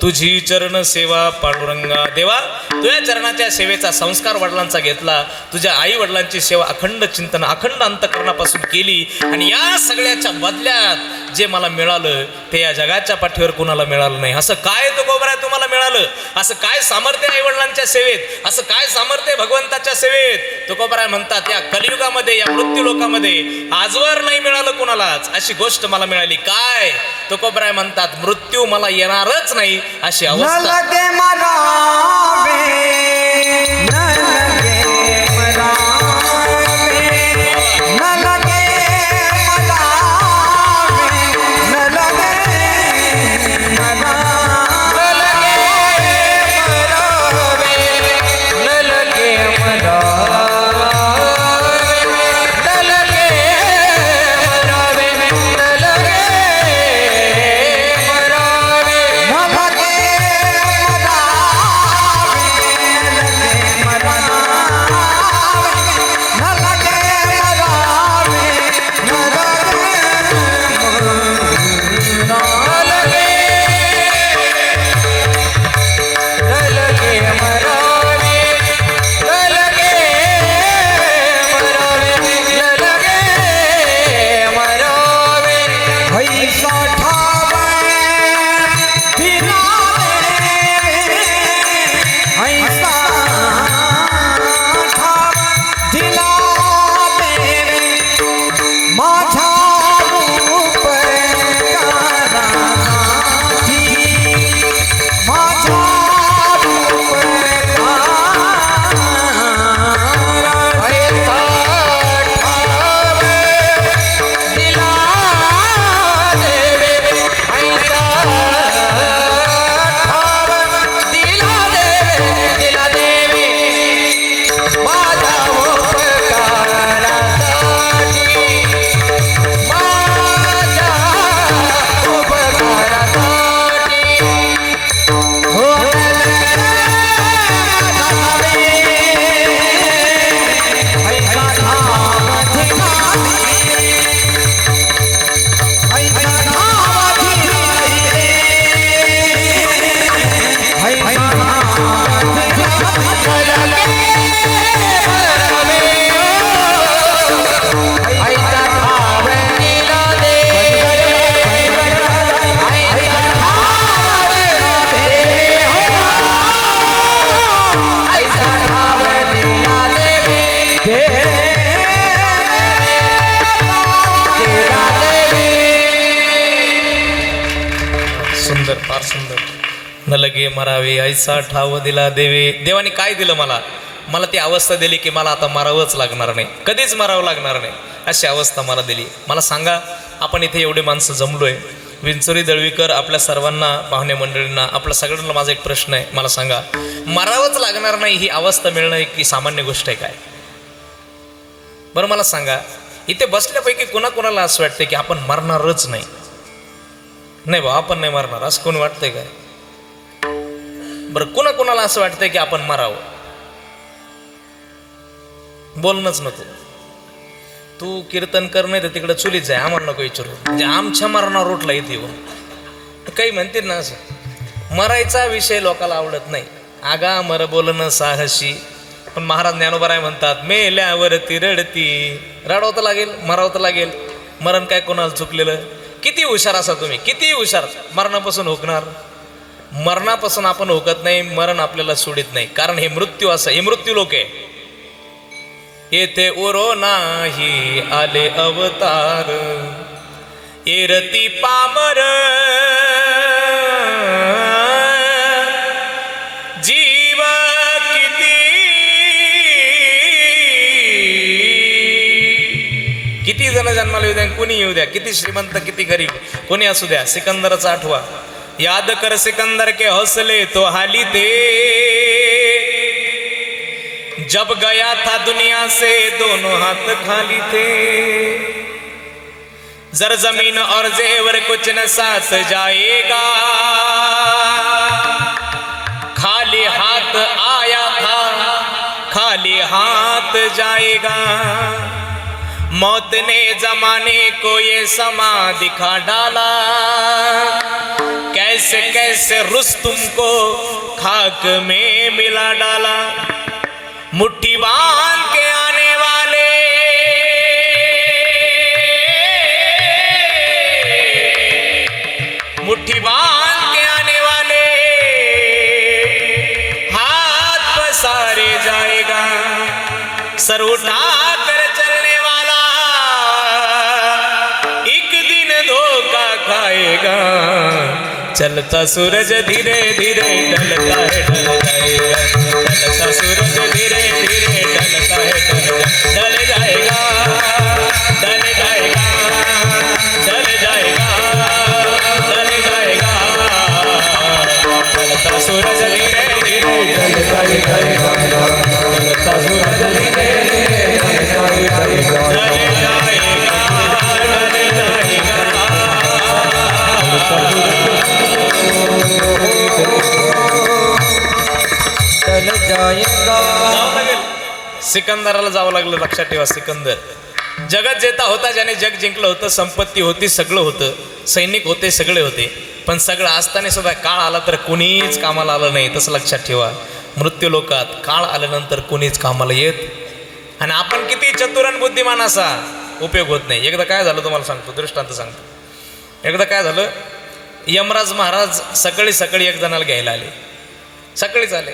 तुझी चरण सेवा पांडुरंगा. देवा तुझ्या चरणाच्या सेवेचा संस्कार वडिलांचा घेतला, तुझ्या आई वडिलांची सेवा अखंड चिंतन अखंड अंतकरणापासून केली. आणि या सगळ्याच्या बदल्यात जे मला मिळालं ते या जगाच्या पाठीवर कुणाला मिळालं नाही. असं काय तुकोबराय तुम्हाला मिळालं? असं काय सामर्थ्य आई वडिलांच्या सेवेत? असं काय सामर्थ्य भगवंताच्या सेवेत? तुकोबराय म्हणतात या कलियुगामध्ये, या मृत्यू लोकामध्ये आजवर नाही मिळालं कुणालाच अशी गोष्ट मला मिळाली. काय? तुकोबराय म्हणतात मृत्यू मला येणारच नाही अशी अवस्था. सुंदर, फार सुंदर. न लगे मरावे ऐसा ठाव दिला देवे. देवाने काय दिलं मला? मला ती अवस्था दिली की मला आता मरावंच लागणार नाही, कधीच मरावं लागणार नाही अशी अवस्था मला दिली. मला सांगा, आपण इथे एवढे माणसं जमलोय, विंचोरी दळवीकर आपल्या सर्वांना, पाहुणे मंडळींना, आपल्या सगळ्यांना माझा एक प्रश्न आहे. मला सांगा, मरावंच लागणार नाही ही अवस्था मिळणं की सामान्य गोष्ट आहे काय? बरं मला सांगा, इथे बसल्यापैकी कुणाकुणाला असं वाटतं की आपण मरणारच नाही? नाही बा, आपण नाही मरणार असं कोणी वाटतंय काय? बरं कुणाकुणाला असं वाटतंय की आपण मरावं? बोलणंच नको. तू कीर्तन कर, नाही तर तिकडे चुलीत जाय, आम्हाला नको विचारू. म्हणजे आमच्या मरणावर रोटला इथे येऊन काही म्हणते ना, असं मरायचा विषय लोकाला आवडत नाही. आगा मर बोलणं साहसी. पण महाराज ज्ञानोबराय म्हणतात, मेल्यावरती रडती. रडावं तर लागेल, मरावं तर लागेल. मरण काय कोणाला चुकलेलं? किती हुशार असा तुम्ही, किती हुशार, मरणापासून हुकणार? मरणापासून आपण हुकत नाही, मरण आपल्याला सोडित नाही. कारण हे मृत्यू असं, हे मृत्यू लोक आहे. येथे उरो नाही आले अवतार, एरती पामर जीव किती जण जन्माला येऊ द्या, कोणी येऊ द्या, किती श्रीमंत किती गरीब कोणी असू द्या, सिकंदरचा आठवा. याद कर सिकंदर के हौसले तो हाली थे, जब गया था दुनिया से दोनों हाथ खाली थे. जर जमीन और जेवर कुछ न साथ जाएगा, खाली हाथ आया था खाली हाथ जाएगा. मौत ने जमाने को ये समा दिखा डाला, कैसे कैसे रुस्तुम को खाक में मिला डाला. मुट्ठी बांध के आने वाले मुट्ठी बांध के आने वाले हाथ पसारे जाएगा. सर उठा कर चलने वाला एक दिन धोखा खाएगा. चलता सूरज धीरे धीरे ढलता है ढल जाएगा. चलता सूरज धीरे धीरे ढलता है ढल जाएगा. ढल जाएगा ढल जाएगा ढल जाएगा. चलता सूरज धीरे धीरे ढलता है चलता सूरज धीरे धीरे ढलता है ढल जाएगा ढल जाएगा. जावं लागेल सिकंदराला जावं लागलं. लक्षात ठेवा, सिकंदर जगत जेता होता, ज्याने जग जिंकलं होतं, संपत्ती होती, सगळं होतं, सैनिक होते, सगळे होते, पण सगळं असताना सुद्धा काळ आला तर कुणीच कामाला आलं नाही. तसं लक्षात ठेवा, मृत्यू लोकात काळ आल्यानंतर कुणीच कामाला येत. आणि आपण किती चतुर आणि बुद्धिमान असा उपयोग होत नाही. एकदा काय झालं तुम्हाला सांगतो, दृष्टांत सांगतो. एकदा काय झालं, यमराज महाराज सकाळी सकाळी एक जणाला घ्यायला आले. सकाळीच आले,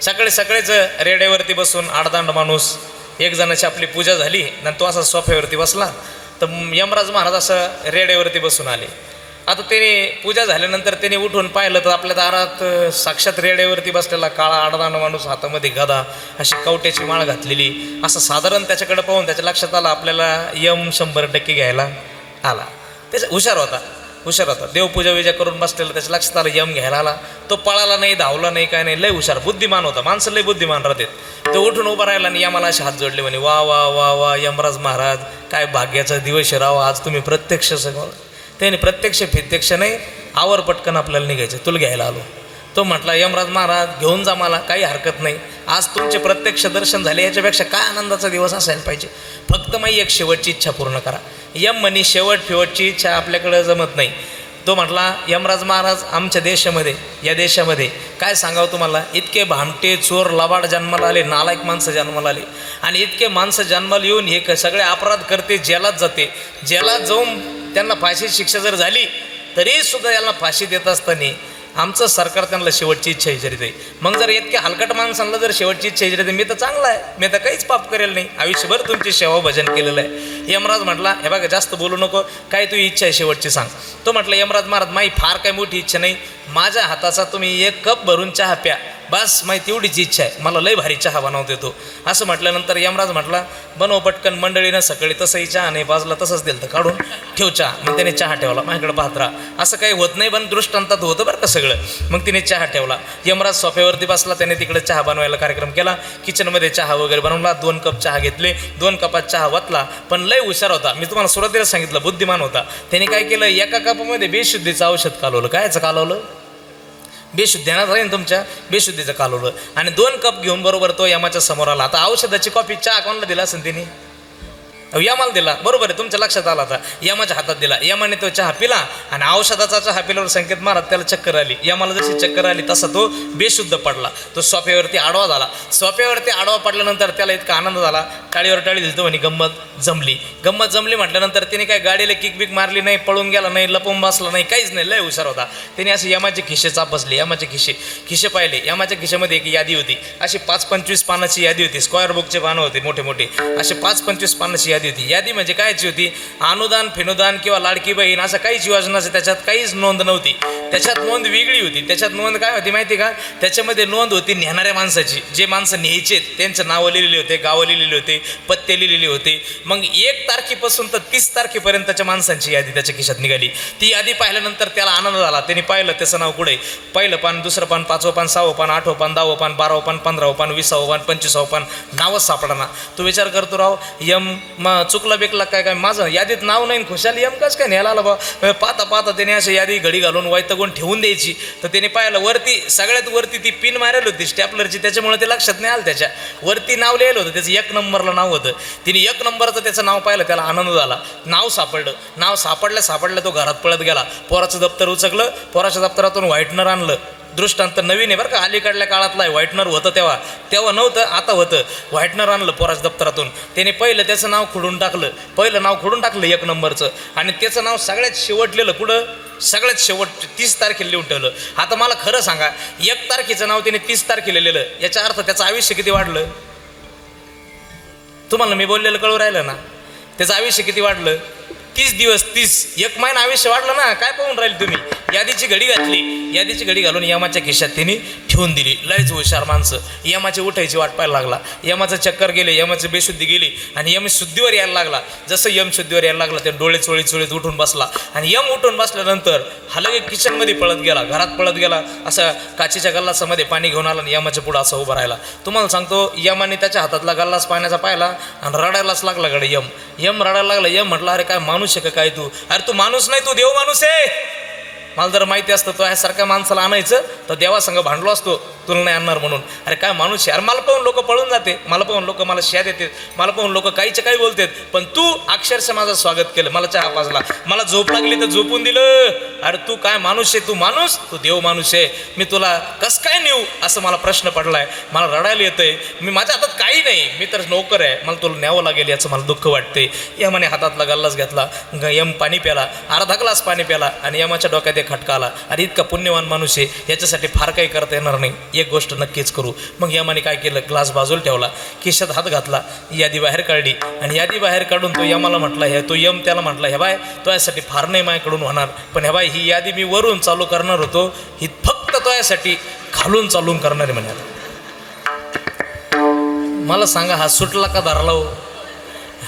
सकाळी सकाळीच रेड्यावरती बसून आडदांड माणूस, एक जणाची आपली पूजा झाली आणि तो असा सोफ्यावरती बसला. तर यमराज महाराज असं रेड्यावरती बसून आले. आता त्याने पूजा झाल्यानंतर त्याने उठून पाहिलं तर आपल्या दारात साक्षात रेड्यावरती बसलेला काळा आडदांड माणूस, हातामध्ये गदा, अशी कवट्याची माळ घातलेली. असं साधारण त्याच्याकडे पाहून त्याच्या लक्षात आलं आपल्याला यम 100% घ्यायला आला. त्याचा हुशार होता. देवपूजा विजा करून बसलेला, त्याच्या लक्षात आलं यम घ्यायला आला. तो पळाला नाही, धावला नाही, काय नाही, लय हुशार बुद्धिमान होता. माणसं लय बुद्धिमान राहतात. तो उठून उभा राहिला आणि यमाला असे हात जोडले, म्हणे वा वा वा वा यमराज महाराज, काय भाग्याचा दिवस राव आज, तुम्ही प्रत्यक्ष सगळं. त्याने प्रत्यक्ष फित्यक्ष नाही, आवर पटकन आपल्याला निघायचं, तुला घ्यायला आलो. तो म्हटला, यमराज महाराज घेऊन जा मला, काही हरकत नाही, आज तुमचे प्रत्यक्ष दर्शन झाले, याच्यापेक्षा काय आनंदाचा दिवस असायला पाहिजे. फक्त माझी एक शेवटची इच्छा पूर्ण करा. यम म्हणे शेवटची इच्छा आपल्याकडं जमत नाही. तो म्हटला, यमराज महाराज आमच्या देशामध्ये, या देशामध्ये काय सांगावं तुम्हाला, इतके भामटे चोर लबाड जन्माला आले, नालायक माणसं जन्माला आले, आणि इतके माणसं जन्माला येऊन हे सगळे अपराध करते, जेलात जाते. जेलात जाऊन त्यांना फाशीची शिक्षा जर झाली तरीसुद्धा यांना फाशी देत असताना आमचं सरकार त्यांना शेवटची इच्छा विचारित आहे. मग जर इतक्या हलकट माणसांना जर शेवटची इच्छा विचारित, मी तर चांगला आहे, मी तर काहीच पाप करेल नाही, आयुष्यभर तुमची सेवा भजन केलेलं आहे. यमराज म्हटला, हे बघा जास्त बोलू नको, काय तुझी इच्छा आहे शेवटची सांग. तो म्हटलं, यमराज महाराज माझी फार काही मोठी इच्छा नाही, माझ्या हाताचा तुम्ही 1 कप भरून चहा प्या, बस माझी तेवढीच इच्छा आहे, मला लय भारी चहा बनवता येतो. असं म्हटल्यानंतर यमराज म्हटला, बनव पटकन. मंडळीनं सकाळी तसंही चहा नाही बाजला, तसंच दिलं तर काढून ठेव चहा. मग त्याने चहा ठेवला, माझ्याकडे पाहत राहा, असं काही होत नाही, पण दृष्टांतात होतं बरं का सगळं. मग तिने चहा ठेवला, यमराज सोफ्यावरती बसला, त्याने तिकडे चहा बनवायला कार्यक्रम केला. किचनमध्ये चहा वगैरे बनवला, 2 कप चहा घेतले, 2 कपात चहा वतला. पण लय हुशार होता, मी तुम्हाला सुरुवातीला सांगितलं बुद्धिमान होता. त्याने काय केलं, एका कपामध्ये बेशुद्धीचं औषध कालवलं. कायचं कालवलं, बेशुद्ध ध्यानात राहील तुमच्या, बेशुद्धीचं कालवलं. आणि 2 कप घेऊन बरोबर तो यमाच्या समोर आला. आता औषधाची कॉपी चहा कोणाला दिला असेल तिने, यमाला दिला, बरोबर आहे, तुमच्या लक्षात आला. आता यमाच्या हातात दिला, यमाने तो चहा पिला आणि औषधाचा चहा पिल्यावर संकेत मारत त्याला चक्कर आली. यमाला जशी चक्कर आली तसा तो बेशुद्ध पडला. तो सोफ्यावरती आडवा झाला. सोफ्यावरती आडवा पडल्यानंतर त्याला इतका आनंद झाला, टाळीवर टाळी दिली. तो म्हणे गंमत जमली म्हटल्यानंतर तिने काय गाडीला किकबिक मारली नाही, पळून गेला नाही, लपून बसला नाही, काहीच नाही, लय हुशार होता. त्याने असे यमाचे खिशे चापसले, यमाचे खिशे पाहिले. यमाच्या खिशामध्ये एक यादी होती, अशी 5-25 पानाची यादी होती, स्क्वेअर बुकचे पानं होते मोठे मोठे, असे 5-25 पानाची यादी होती. यादी म्हणजे कायची होती, अनुदान फिनुदान किंवा लाडकी बहीण असं काहीच योजनाचं त्याच्यात काहीच नोंद नव्हती. त्याच्यात नोंद वेगळी होती. त्याच्यात नोंद काय होती माहिती का, त्याच्यामध्ये नोंद होती नेणाऱ्या माणसाची. जे माणसं न्यायचे त्यांचं नावं लिहिलेले होते, गावं लिहिलेले होते, पत्ते ते लिहिलेले होते. मग 1 तारखेपासून तर 30 तारखेपर्यंतच्या माणसांची यादी त्याच्या खिशात निघाली. ती यादी पाहिल्यानंतर त्याला आनंद झाला. त्याने पाहिलं त्याचं नाव कुठे, पहिलं पान, दुसरं पान, 5वं पान, 6वं पान, 8वं पान, 10वं पान, 12वं पान, 15वं पान, 20वं पान, 25वं पान, नावच सापडना. तो विचार करतो, राव यम मग चुकला बेकला काय माझं यादीत नाव नाही, खुशाल यम कसं काय न्यायला आला बा. पाहता पाहता त्याने अशी यादी घडी घालून वैतागून ठेवून द्यायची. तर त्याने पाहिलं वरती, सगळ्यात वरती ती पिन मारेल होती स्टॅपलरची, त्याच्यामुळे ते लक्षात नाही आलं. त्याच्या वरती नाव लिहिलं होतं, त्याचं 1 नंबरला नाव होतं. तिने 1 नंबरचं त्याचं नाव पाहिलं, त्याला आनंद झाला. नाव सापडलं. नाव सापडल्या तो घरात पळत गेला. पोराचं दप्तर उचकलं, पोराच्या दप्तरातून व्हाईटनर आणलं. दृष्टांत नवीन आहे बरं का, अलीकडल्या काळातला आहे. व्हाईटनर होतं तेव्हा नव्हतं, आता होतं. व्हाईटनर आणलं पोराच्या दप्तरातून. त्याने पहिलं त्याचं नाव खोडून टाकलं. पहिलं नाव खोडून टाकलं 1 नंबरचं, आणि त्याचं नाव सगळ्यात शेवटलेलं कुठं, सगळ्यात शेवट 30 तारखेला लिहून ठेवलं. आता मला खरं सांगा, 1 तारखेचं नाव त्याने 30 तारखेला लिहिलं, याचा अर्थ त्याचं आयुष्य किती वाढलं? तुम्हाला मी बोललेलं कळू राहिलं ना? त्याचं आयुष्य किती वाढलं? 30 दिवस, 1 महिना आयुष्य वाढलं ना. काय पाहून राहिले तुम्ही? यादीची घडी घातली. यादीची घडी घालून यमाच्या खिशात त्यांनी ठेवून दिली. लयच हुशार माणसं. यमाची उठायची वाट पाहायला लागला. यमाचं चक्कर गेले, यमाची बेशुद्धी गेली, आणि यम शुद्धीवर यायला लागला. जसं यम शुद्धीवर यायला लागला, ते डोळे चोळीत उठून बसला. आणि यम उठून बसल्यानंतर हा लगे किचनमध्ये पळत गेला, घरात पळत गेला. असं काचेच्या गल्लासामध्ये पाणी घेऊन आला आणि यमाच्या पुढं असं उभं राहिला. तुम्हाला सांगतो, यमाने त्याच्या हातातला गल्लास पाण्याचा पाहिला आणि रडायलाच लागला गडे. यम रडायला लागला. यम म्हटलं, अरे काय माणूस आहे का काय तू? अरे तू माणूस नाही, तू देव माणूस आहे. मला जर माहिती असतं तो ह्यासारख्या माणसाला आणायचं तर देवासंग भांडलो असतो, तुला नाही आणणार म्हणून. अरे काय माणूस आहे. अरे मला पाहून लोक पळून जाते, मला पाहून लोक मला शिया देतात, मला पाहून लोक काहीच्या काही बोलतात, पण तू अक्षरशः माझं स्वागत केलं. मला चहा पाजला, मला झोप लागली तर झोपून दिलं. अरे तू काय माणूस आहे, तू माणूस, तू देव माणूस आहे. मी तुला कसं काय नेऊ असं मला प्रश्न पडलाय. मला रडायला येतंय. मी माझ्या हातात काही नाही, मी तर नोकर आहे, मला तुला न्यावं लागेल याचं मला दुःख वाटते. यमाने हातातला गल्लास घेतला, यम पाणी प्याला, अर्धा ग्लास पाणी प्याला, आणि यमाच्या डोक्यात एक खटका आला. अरे इतका पुण्यवान माणूस आहे, याच्यासाठी फार काही करता येणार नाही, एक गोष्ट नक्कीच करू. मग यमाने काय केलं, ग्लास बाजूला ठेवला, खिशात हात घातला, यादी बाहेर काढली, आणि यादी बाहेर काढून तो यमाला म्हटला, हे तो यम त्याला म्हटला, हे बाय तो यासाठी फार नाही माझ्याकडून होणार, पण हे बाय ही यादी मी वरून चालू करणार होतो, ही फक्त तो यासाठी खालून चालून करणार आहे म्हणाला. मला सांगा, हा सुटला का धरला हो?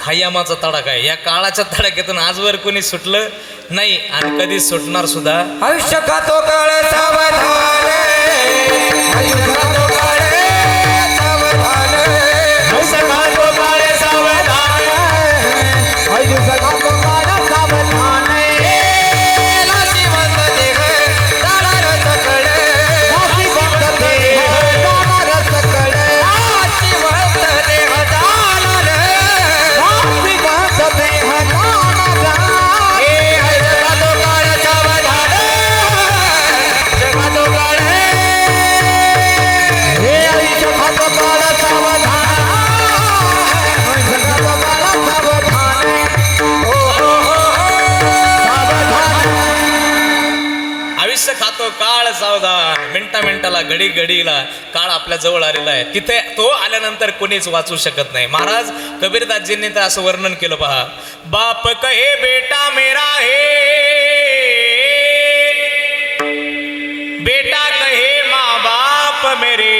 हा यमाचा तडाखा आहे. या काळाच्या तडाख्यातून आजवर कोणी सुटलं नाही आणि कधी सुटणार सुद्धा. आयुष्य खातो काळ सावधान, आयुष्य खातो काळ सावधान, आयुष्य खातो काळ सावधान, आयुष्य खातो काळ सावधान. नाशिवंत देह जाणार सकळ, नाशिवंत देह जाणार सकळ, नाशिवंत देह जाणार, नाशिवंत देह जाणार. आयुष्य खातो काळ सावधान. मिनिटाला घडीला काळ आपल्या जवळ आलेला आहे. तिथे तो आल्यानंतर कोणीच वाचू शकत नाही. महाराज कबीरदासजींनी तर असं वर्णन केलं पहा, बाप कहे बेटा मेरा है, बेटा कहे माँ बाप मेरे,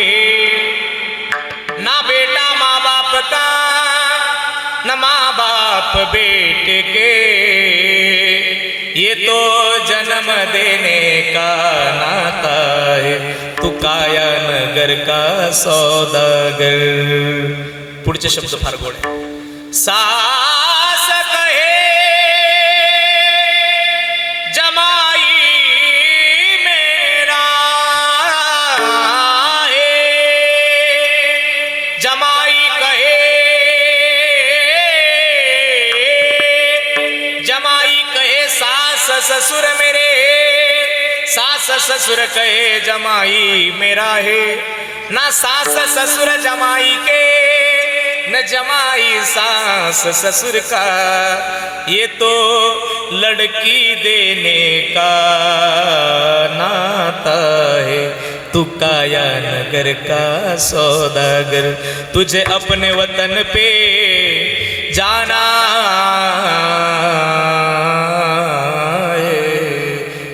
ना बेटा माँ बाप का, न माँ बाप बेटे के, ये तो जन्म देने का नाता है, तू काया नगर का सौदागर. पुढचे शब्द फार गोड आहे. सास कहे जमाई मेरा है, जमाई कहे, जमाई कहे सास ससुर मेरे, सास ससुर कहे जमाई मेरा है, ना सास ससुर जमाई के, न जमाई सास ससुर का, ये तो लड़की देने का नाता है, तू काया नगर का सौदागर, तुझे अपने वतन पे जाना है,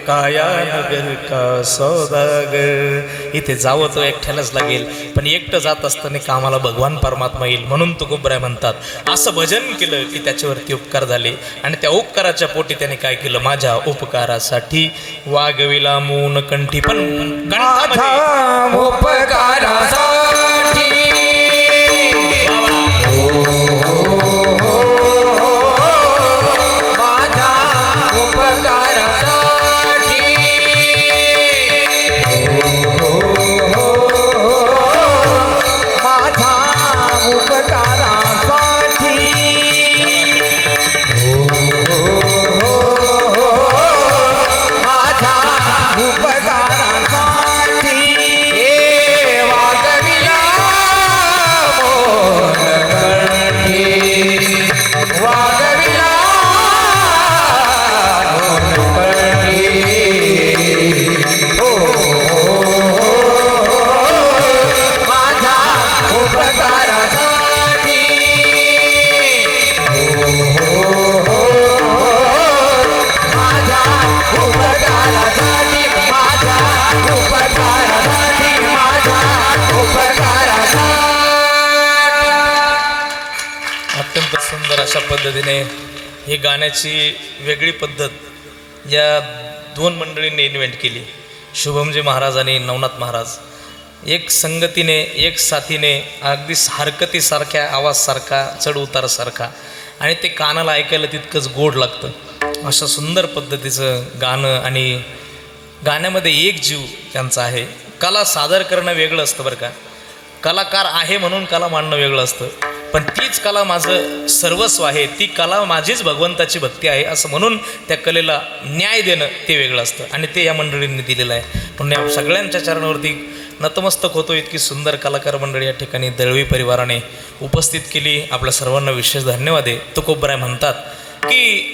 काया नगर का सौदागर. इथे जावं तो एकट्यालाच लागेल, पण एकटं जात असताना कामाला भगवान परमात्मा येईल. म्हणून तुकोबराय म्हणतात असं भजन केलं की त्याच्यावरती उपकार झाले आणि त्या उपकाराच्या पोटी त्याने काय केलं, माझ्या उपकारासाठी वागविला मून कंठी. पण माझ्या उपकारासाठी माझ्या उपकारासाठी माझ्या उपकारासाठी माझ्या उपकारासाठी हे वागविला मोर कंठी, वागविला मोर कंठी. हो माझ्या उपकारासाठी माझ्या उपकारासाठी माझ्या उपकारासाठी माझ्या उपकारासाठी. अत्यंत सुंदर अशा पद्धतीने ही गाण्याची वेगळी पद्धत या दोन मंडळींनी इन्व्हेंट केली, शुभमजी महाराज आणि नवनाथ महाराज. एक संगतीने, एक साथीने, अगदी हरकतीसारख्या आवाजसारखा, चढ उतारसारखा, आणि ते कानाला ऐकायला तितकंच गोड लागतं. अशा सुंदर पद्धतीचं गाणं, आणि गाण्यामध्ये एक जीव त्यांचा आहे. कला सादर करणं वेगळं असतं बरं का, कलाकार आहे म्हणून कला मांडणं वेगळं असतं, पण तीच कला माझं सर्वस्व आहे, ती कला माझीच भगवंताची भक्ती आहे असं म्हणून त्या कलेला न्याय देणं ते वेगळं असतं, आणि ते या मंडळींनी दिलेलं आहे. पण या सगळ्यांच्या चरणावरती नतमस्तक होतो. इतकी सुंदर कलाकार मंडळी या ठिकाणी दळवी परिवाराने उपस्थित केली. आपल्या सर्वांना विशेष धन्यवाद आहे. तुकोबराय म्हणतात की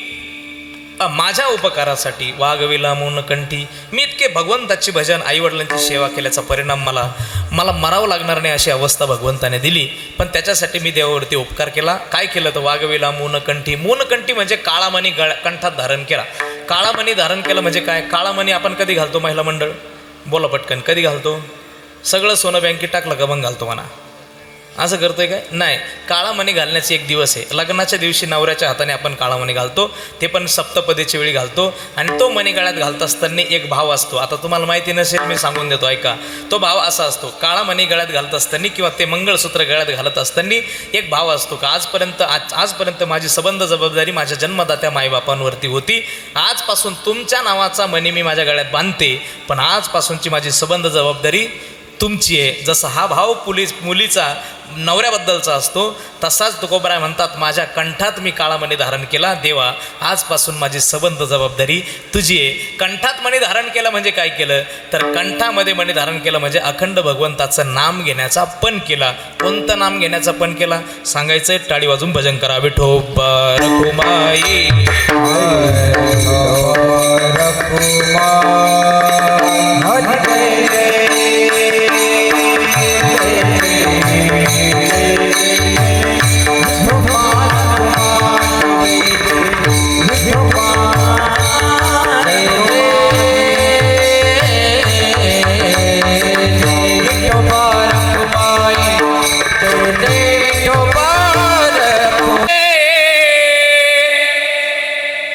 माझ्या उपकारासाठी वागविला मून कंठी. मी इतके भगवंताची भजन, आईवडिलांची सेवा केल्याचा परिणाम मला मरावं लागणार नाही अशी अवस्था भगवंताने दिली, पण त्याच्यासाठी मी देवावरती उपकार केला. काय केलं तर वागविला मून कंठी. मून कंठी म्हणजे काळामणी कंठात धारण केला. काळामणी धारण केलं म्हणजे काय, काळामणी आपण कधी घालतो महिला मंडळ, बोला पटकन, कधी घालतो? सगळं सोनं बँकेत टाकलं का मग घालतो म्हणा, असं करतोय काय? नाही, काळामणी घालण्याचे एक दिवस आहे. लग्नाच्या दिवशी नवऱ्याच्या हाताने आपण काळामणी घालतो, ते पण सप्तपदीच्या वेळी घालतो, आणि तो मणी गळ्यात घालत असताना एक भाव असतो. आता तुम्हाला माहिती नसेल, मी सांगून देतो, ऐका. तो भाव असा असतो, काळामणी गळ्यात घालत असताना किंवा ते मंगळसूत्र गळ्यात घालत असताना एक भाव असतो का आजपर्यंत माझी सबंध जबाबदारी माझ्या जन्मदात्या माईबापांवरती होती. आजपासून तुमच्या नावाचा मणी मी माझ्या गळ्यात बांधते, पण आजपासूनची माझी सबंध जबाबदारी तुमची आहे. जसा हा भाव मुलीचा नवऱ्याबद्दलचा असतो, तसाच तुकोबराय म्हणतात माझ्या कंठात मी काळामणी धारण केला. देवा, आजपासून माझी सबंध जबाबदारी तुझी आहे. कंठात मणी धारण केलं म्हणजे काय केलं तर कंठामध्ये मणी धारण केलं म्हणजे अखंड भगवंताचं नाम घेण्याचा पण केला. कोणतं नाम घेण्याचा पण केला सांगायचंय, टाळी वाजून भजन करा. विठोबा रखुमाई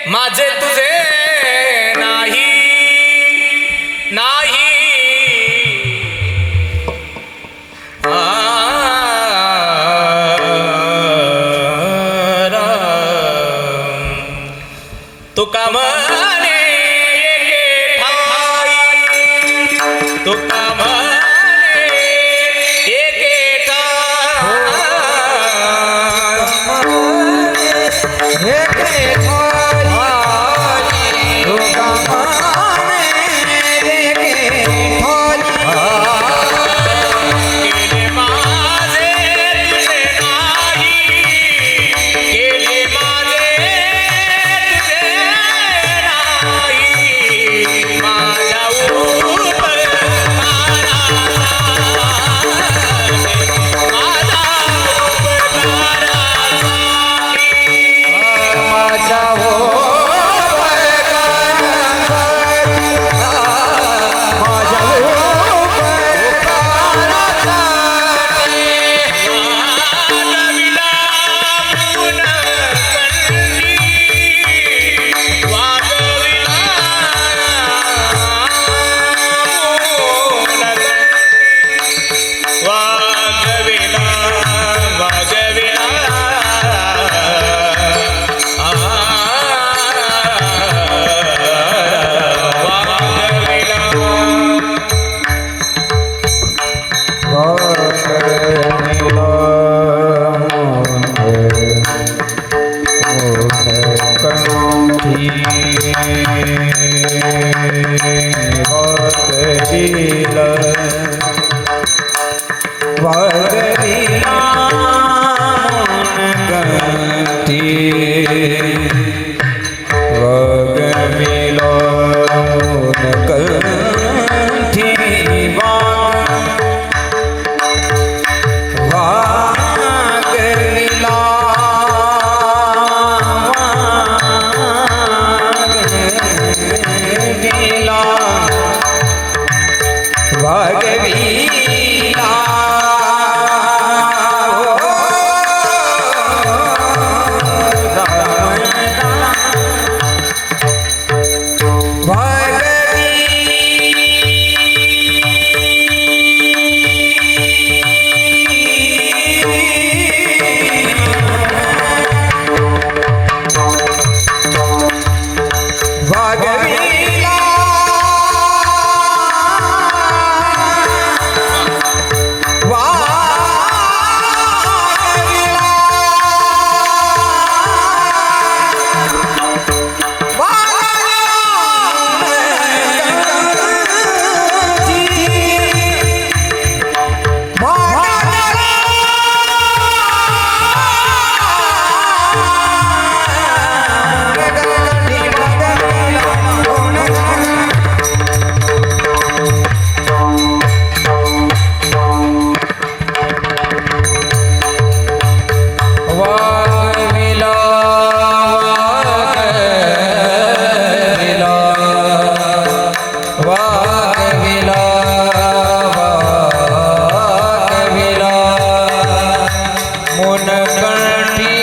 माझे तुझे नाही नाही तुका म्हणे तुका म्हणे एके ठाई कंठी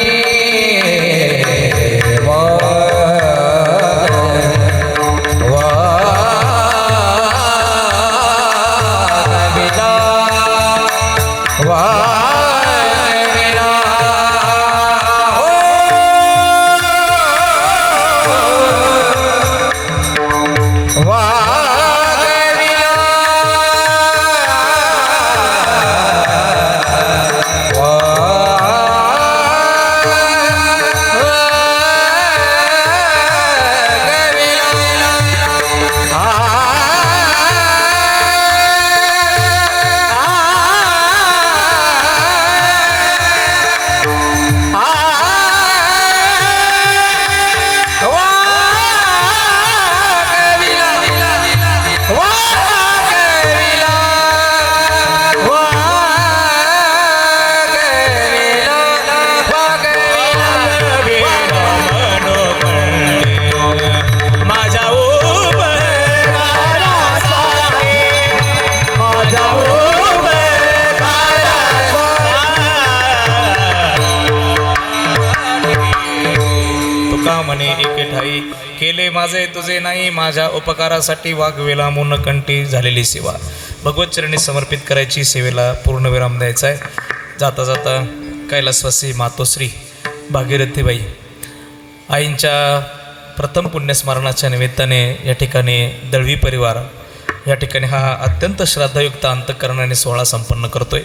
म्हणे एके ठाई केले माझे तुझे नाही, माझ्या उपकारासाठी वागवेला मुन कंठी झालेली सेवा. भगवत चरणी समर्पित करायची, सेवेला पूर्ण विराम द्यायचा आहे. जाता जाता कैलासवासी मातोश्री भागीरथीबाई आईंच्या प्रथम पुण्यस्मरणाच्या निमित्ताने या ठिकाणी दळवी परिवार या ठिकाणी हा अत्यंत श्रद्धायुक्त अंतःकरणाने सोहळा संपन्न करतोय.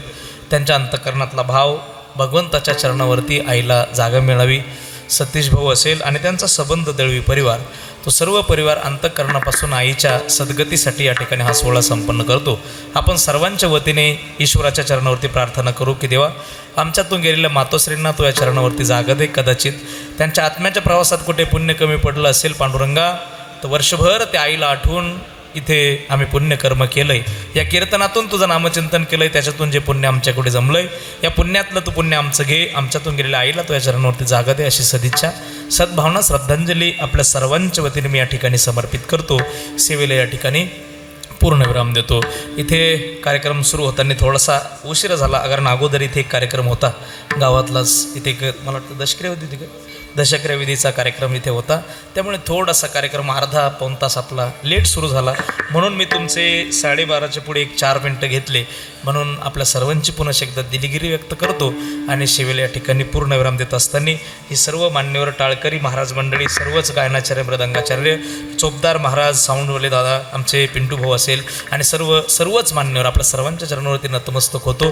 त्यांच्या अंतःकरणातला भाव भगवंताच्या चरणावरती आईला जागा मिळावी, सतीश भाऊ असेल आणि त्यांचा संबंध दळवी परिवार, तो सर्व परिवार अंतःकरणापासून आईच्या सद्गतीसाठी या ठिकाणी हा सोहळा संपन्न करतो. आपण सर्वांच्या वतीने ईश्वराच्या चरणावरती प्रार्थना करू की देवा, आमच्यातून गेलेल्या मातोश्रींना तो या चरणावरती जागा दे. कदाचित त्यांच्या आत्म्याच्या प्रवासात कुठे पुण्य कमी पडलं असेल पांडुरंगा, तर वर्षभर त्या आईला आठवून इथे आम्ही पुण्यकर्म केलं आहे. या कीर्तनातून तुझं नामचिंतन केलं आहे, त्याच्यातून जे पुण्य आमच्याकडे जमलं आहे, या पुण्यातलं तू पुण्य आमचं घे. आमच्यातून गेलेल्या आईला तो या चरणावरती जागा दे, अशी सदिच्छा, सद्भावना, श्रद्धांजली आपल्या सर्वांच्या वतीने मी या ठिकाणी समर्पित करतो. सेवेला या ठिकाणी पूर्णविराम देतो. इथे कार्यक्रम सुरू होताना थोडासा उशीर झाला, कारण अगोदर इथे एक कार्यक्रम होता गावातलाच. इथे एक मला वाटतं दशक्रिया होती, तिथे दशक्रिया विधीचा कार्यक्रम इथे होता, त्यामुळे थोडासा कार्यक्रम अर्धा पाऊण तास आपला लेट सुरू झाला. म्हणून मी तुमचे 12:30च्या पुढे एक 4 मिनटं घेतले. म्हणून आपल्या सर्वांची पुन्हा एकदा दिलगिरी व्यक्त करतो आणि शिवेला या ठिकाणी पूर्णविराम देत असताना ही सर्व मान्यवर टाळकरी महाराज मंडळी, सर्वच गायनाचार्य, मृदंगाचार्य, चोपदार महाराज, साऊंडवाले दादा, आमचे पिंटू भाऊ असेल आणि सर्वच मान्यवर आपल्या सर्वांच्या चरणावरती नतमस्तक होतो.